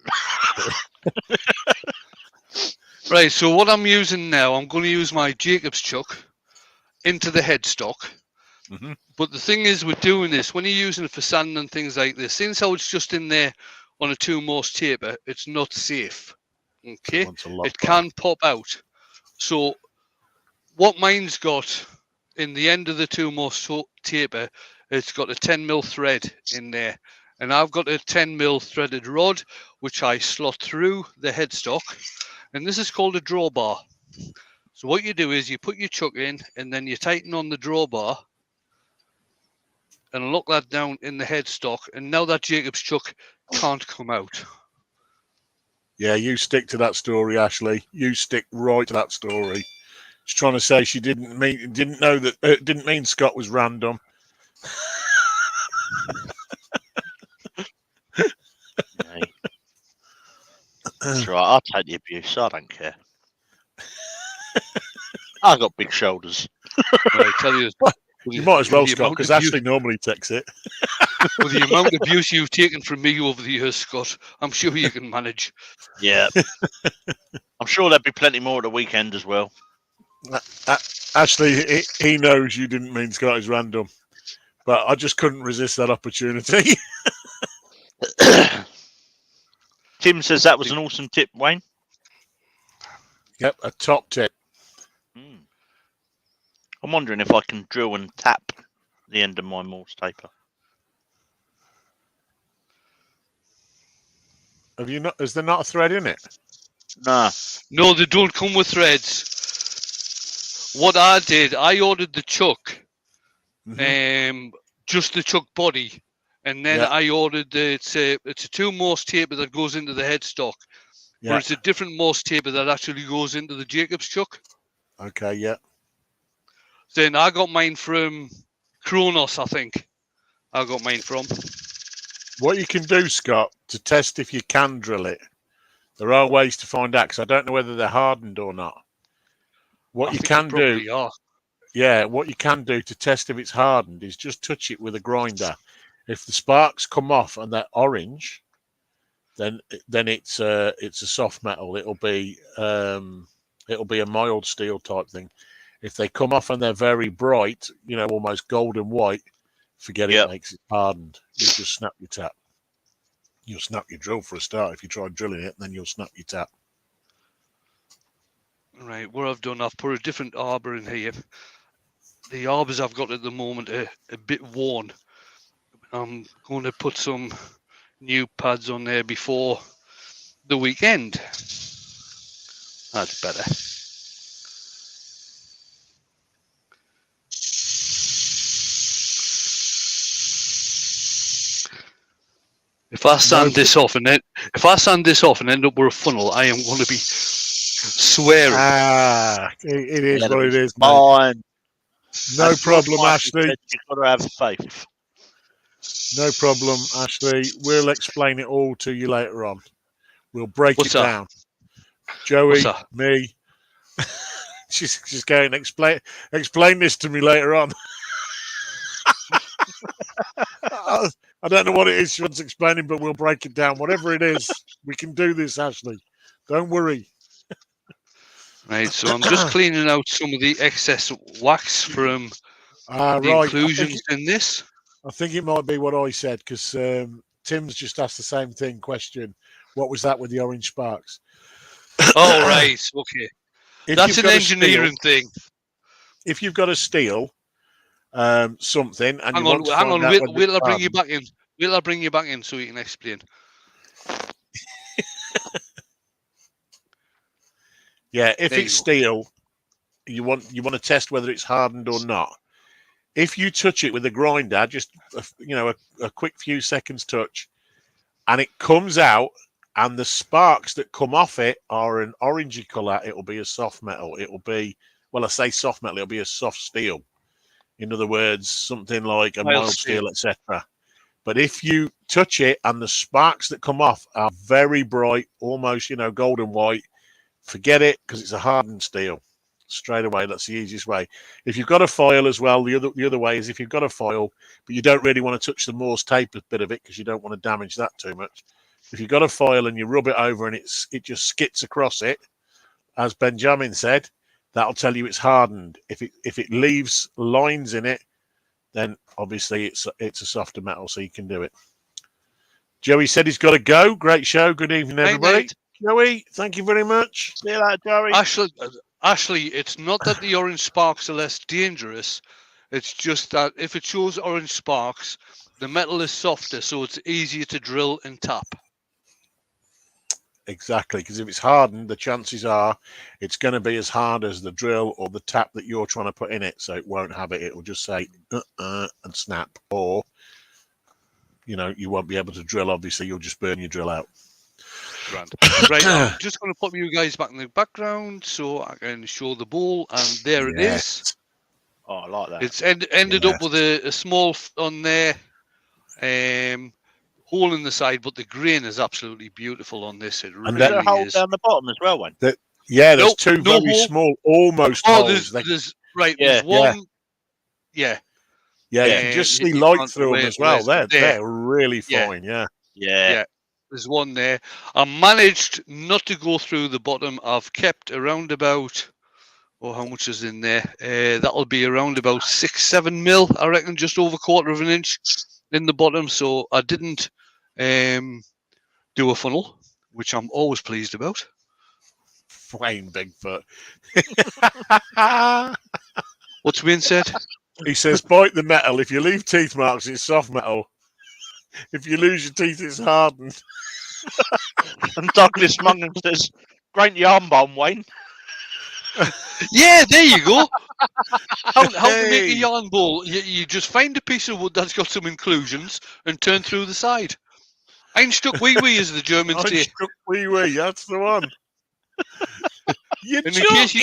Right, so what I'm using now, I'm going to use my Jacob's chuck into the headstock. Mm-hmm. But the thing is with doing this, when you're using it for sanding and things like this, since how it's just in there on a 2-morse taper, it's not safe. Okay, it can pop out. So what mine's got in the end of the 2-morse taper, it's got a 10mm thread in there. And I've got a 10mm threaded rod, which I slot through the headstock. And this is called a drawbar. So what you do is you put your chuck in and then you tighten on the drawbar and lock that down in the headstock. And now that Jacob's chuck can't come out. Yeah, you stick to that story, Ashley. You stick right to that story. She's trying to say she didn't mean Scott was random. That's right. I'll take the abuse. I don't care. I got big shoulders. I tell you, you might as well, Scott, because Ashley normally takes it. With the amount of abuse you've taken from me over the years, Scott, I'm sure you can manage. Yeah. I'm sure there'll be plenty more at the weekend as well. Ashley, he knows you didn't mean Scott is random, but I just couldn't resist that opportunity. Tim says that was an awesome tip, Wayne. Yep, a top tip. I'm wondering if I can drill and tap the end of my Morse taper. Have you not? Is there not a thread in it? Nah. No, they don't come with threads. What I did, I ordered the chuck, just the chuck body, and then I ordered it's a 2-morse taper that goes into the headstock, but it's a different Morse taper that actually goes into the Jacob's chuck. Okay, yeah. Then I got mine from Kronos, I think. I got mine from. What you can do, Scott, to test if you can drill it, there are ways to find out, because I don't know whether they're hardened or not. What you can do, what you can do to test if it's hardened is just touch it with a grinder. If the sparks come off and they're orange, then it's a soft metal. It'll be a mild steel type thing. If they come off and they're very bright, almost golden white, forget it makes it hardened. You just snap your tap. You'll snap your drill for a start. If you try drilling it, then you'll snap your tap. Right, what I've done, I've put a different arbor in here. The arbors I've got at the moment are a bit worn. I'm going to put some new pads on there before the weekend. That's better. If I sand this off and end up with a funnel, I am going to be swearing. It is what it is, mate. No problem, Ashley. You've got to have faith. No problem, Ashley. We'll explain it all to you later on. We'll break it down. Joey, me. she's going to explain this to me later on. I don't know what it is she wants explaining, but we'll break it down. Whatever it is, we can do this, Ashley. Don't worry. Right, so I'm just cleaning out some of the excess wax from the inclusions in this. I think it might be what I said, because Tim's just asked the same question. What was that with the orange sparks? Oh, right. Okay. That's an engineering thing. If you've got a steel something, and hang on, wait till I bring you back in. Wait till I bring you back in so you can explain. Yeah, if it's steel you want to test whether it's hardened or not. If you touch it with a grinder, just a quick few seconds touch, and it comes out, and the sparks that come off it are an orangey colour, it'll be a soft metal. It'll be, well, I say soft metal, it'll be a soft steel. In other words, something like a mild steel, etc. But if you touch it and the sparks that come off are very bright, almost, golden white, forget it, because it's a hardened steel. Straight away, that's the easiest way. If you've got a foil as well, the other way is if you've got a foil, but you don't really want to touch the Morse tape bit of it because you don't want to damage that too much. If you've got a foil and you rub it over and it just skits across it, as Benjamin said, that'll tell you it's hardened. If it leaves lines in it, then obviously it's a softer metal, so you can do it. Joey said he's got to go. Great show. Good evening, everybody. Joey, thank you very much. See you later, Joey. Ashley, it's not that the orange sparks are less dangerous. It's just that if it shows orange sparks, the metal is softer, so it's easier to drill and tap. Exactly, because if it's hardened, the chances are it's going to be as hard as the drill or the tap that you're trying to put in it, so it won't have it. It will just say and snap, or you won't be able to drill. Obviously, you'll just burn your drill out. Grand. Right, I'm just going to put you guys back in the background so I can show the ball, and there it is. Oh, I like that. It's ended up with a small on there. Hole in the side, but the grain is absolutely beautiful on this. It really is. A hole is. Down the bottom as well, Wayne. There's two very small, almost holes. There's one. Yeah. You can just see light through them as well. They're really fine. Yeah. There's one there. I managed not to go through the bottom. I've kept around about. How much is in there? That'll be around about 6-7 mil, I reckon, just over 1/4 of an inch in the bottom. So I didn't do a funnel, which I'm always pleased about. Wayne Bigfoot. What's being said? He says, bite the metal. If you leave teeth marks, it's soft metal. If you lose your teeth, it's hardened. And Douglas Mungan says, great yarn bomb, Wayne. Yeah, there you go. How to make a yarn ball? You just find a piece of wood that's got some inclusions and turn through the side. Einstuck wee wee, as the Germans say. Einstuck wee wee, that's the one. In case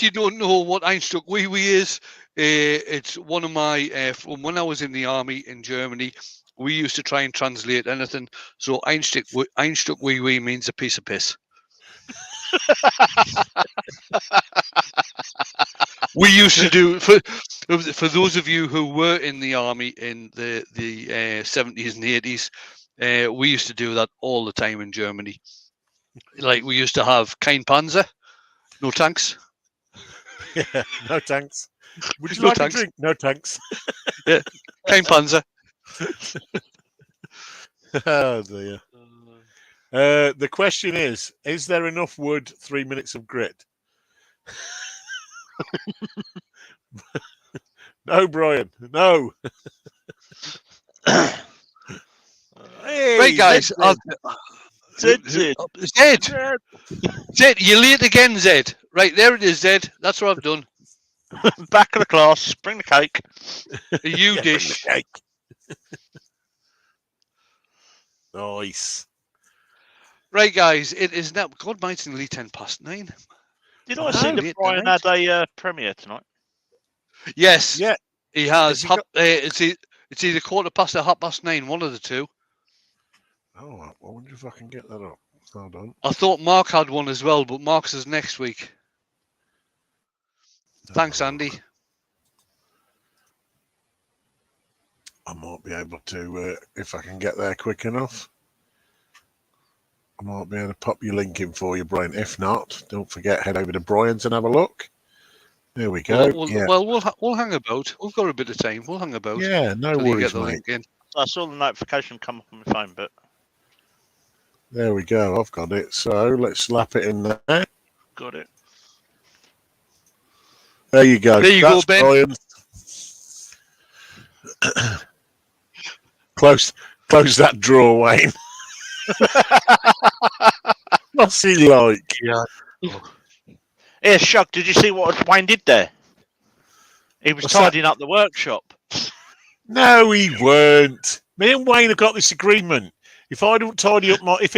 you don't know what Einstuck wee wee is, it's one of my from when I was in the army in Germany. We used to try and translate anything. So Einstuck wee wee means a piece of piss. We used to do for those of you who were in the army in the 70s and 80s. We used to do that all the time in Germany. Like we used to have kein Panzer, no tanks. Yeah, no tanks. Would you No like tanks. a drink? No tanks. Yeah, kein Panzer. Oh dear. The question is there enough wood? 3 minutes of grit? No, Brian. No. Hey, Right, guys. Zed. Zed, you're late again, Zed. Right, there it is, Zed. That's what I've done. Back of the class. Bring the cake. A you dish. Nice. Right, guys. It is now. God, mine's nearly 9:10. Did I see that Brian had a premiere tonight? Yes. Yeah. He has. It's either 9:15 or 9:30. One of the two. Oh, I wonder if I can get that up. Hold on. I thought Mark had one as well, but Mark's is next week. Thanks, Andy. I might be able to, if I can get there quick enough. I might be able to pop your link in for you, Brian. If not, don't forget, head over to Brian's and have a look. There we go. We'll hang about. We've got a bit of time. We'll hang about. Yeah, no worries, mate. I saw the notification come up on my phone, but there we go. I've got it. So let's slap it in there. Got it. There you go. There you go, Ben. Close that drawer, Wayne. What's he like? Yeah. Yeah, Shug, did you see what Wayne did there? He was What's that? tidying up the workshop. No, he weren't. Me and Wayne have got this agreement. If he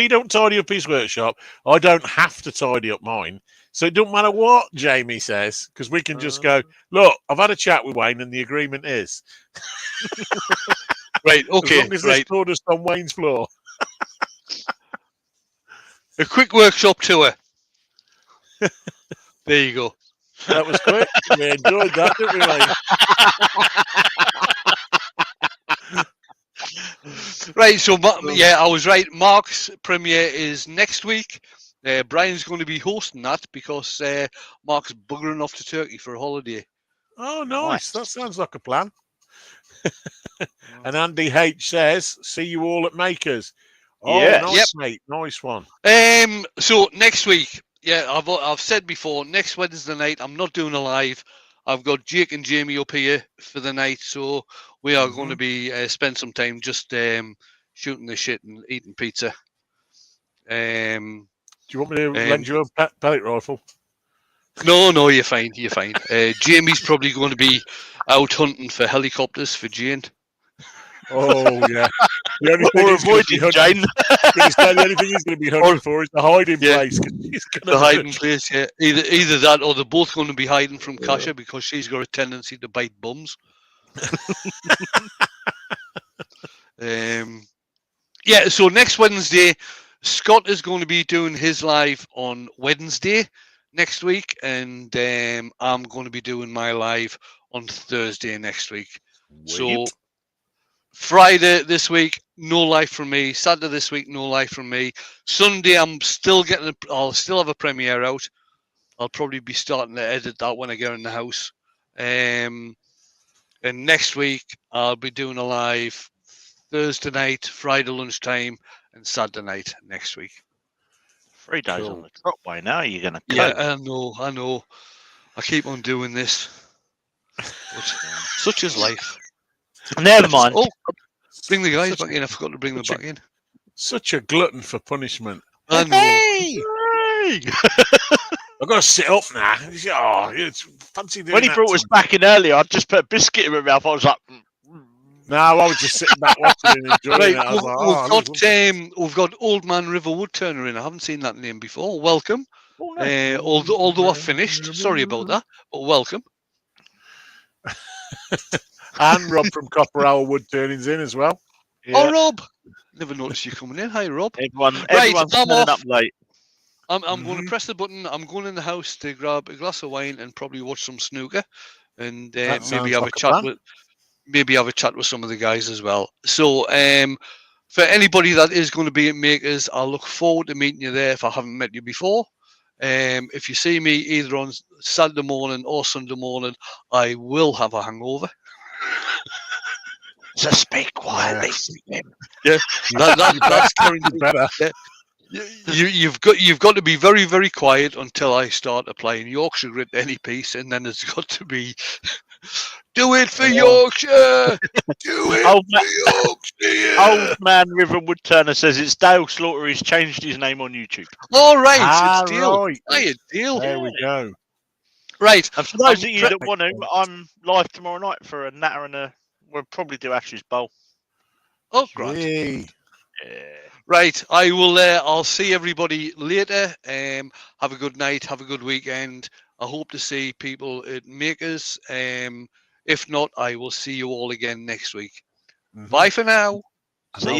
don't tidy up his workshop, I don't have to tidy up mine. So it don't matter what Jamie says, because we can just go, look, I've had a chat with Wayne, and the agreement is Right, okay, as long as there's right. sawdust on Wayne's floor. A quick workshop tour. There you go. That was quick. We enjoyed that, didn't we, Wayne? Right, so yeah, I was right. Mark's premiere is next week. Brian's going to be hosting that because Mark's buggering off to Turkey for a holiday. Oh, nice. That sounds like a plan. And Andy H says, see you all at Makers. Oh, Yes. nice, Yep. mate. Nice one. So next week, yeah, I've said before, next Wednesday night, I'm not doing a live. I've got Jake and Jamie up here for the night, so we are going to be spend some time just shooting the shit and eating pizza. Do you want me to lend you a pellet rifle? No, you're fine. You're fine. Jamie's probably going to be out hunting for helicopters for Jane. Oh, yeah. The only thing Or he's gonna be avoiding hunting- Jane. the only thing he's going to be hunting for is the hiding Yeah. place. 'Cause he's gonna The hiding place, yeah. Either that or they're both going to be hiding from Kasha because she's got a tendency to bite bums. Yeah, so next Wednesday, Scott is going to be doing his live on Wednesday next week, and I'm going to be doing my live on Thursday next week. So Friday this week, no live from me. Saturday this week, no live from me. Sunday, I'll still have a premiere out. I'll probably be starting to edit that when I get in the house. And next week, I'll be doing a live Thursday night, Friday lunchtime, and Saturday night next week. 3 days on the trot by now. You're going to Yeah, cope. I know. I keep on doing this. But such is life. Never mind. Oh, bring the guys back in. I forgot to bring them back in. Such a glutton for punishment. I know. Hey! I've got to sit up now. Oh, it's fancy doing When he that brought to us me. back in earlier, I just put a biscuit in my mouth. I was like, No, I was just sitting back watching and enjoying Right, it. I was like, we've got Old Man River Woodturner in. I haven't seen that name before. Welcome. oh, no. Although I finished, sorry about that, but welcome. And Rob from Copper Owl Woodturning's in as well. Oh, Rob. Never noticed you coming in. Hi, Rob. Everyone's I'm turning off. up late. I'm going to press the button. I'm going in the house to grab a glass of wine and probably watch some snooker, and maybe have a chat with some of the guys as well. So, for anybody that is going to be at Makers, I look forward to meeting you there if I haven't met you before. If you see me either on Saturday morning or Sunday morning, I will have a hangover. So speak quietly. Yeah, that's guaranteed. Better. Yeah. You've got to be very, very quiet until I start applying Yorkshire grit to any piece, and then it's got to be do it for Yorkshire, do it for Yorkshire. Old Man River Woodturner says it's Dale Slaughter. He's changed his name on YouTube. All right, it's Deal. Right. Hiya, Deal. There we go. Right. And for those of you that want to, I'm live tomorrow night for a natter and we'll probably do Ash's Bowl. Oh, great. Yay. Yeah. Right, I will. I'll see everybody later. Have a good night. Have a good weekend. I hope to see people at Makers. If not, I will see you all again next week. Bye for now. See you.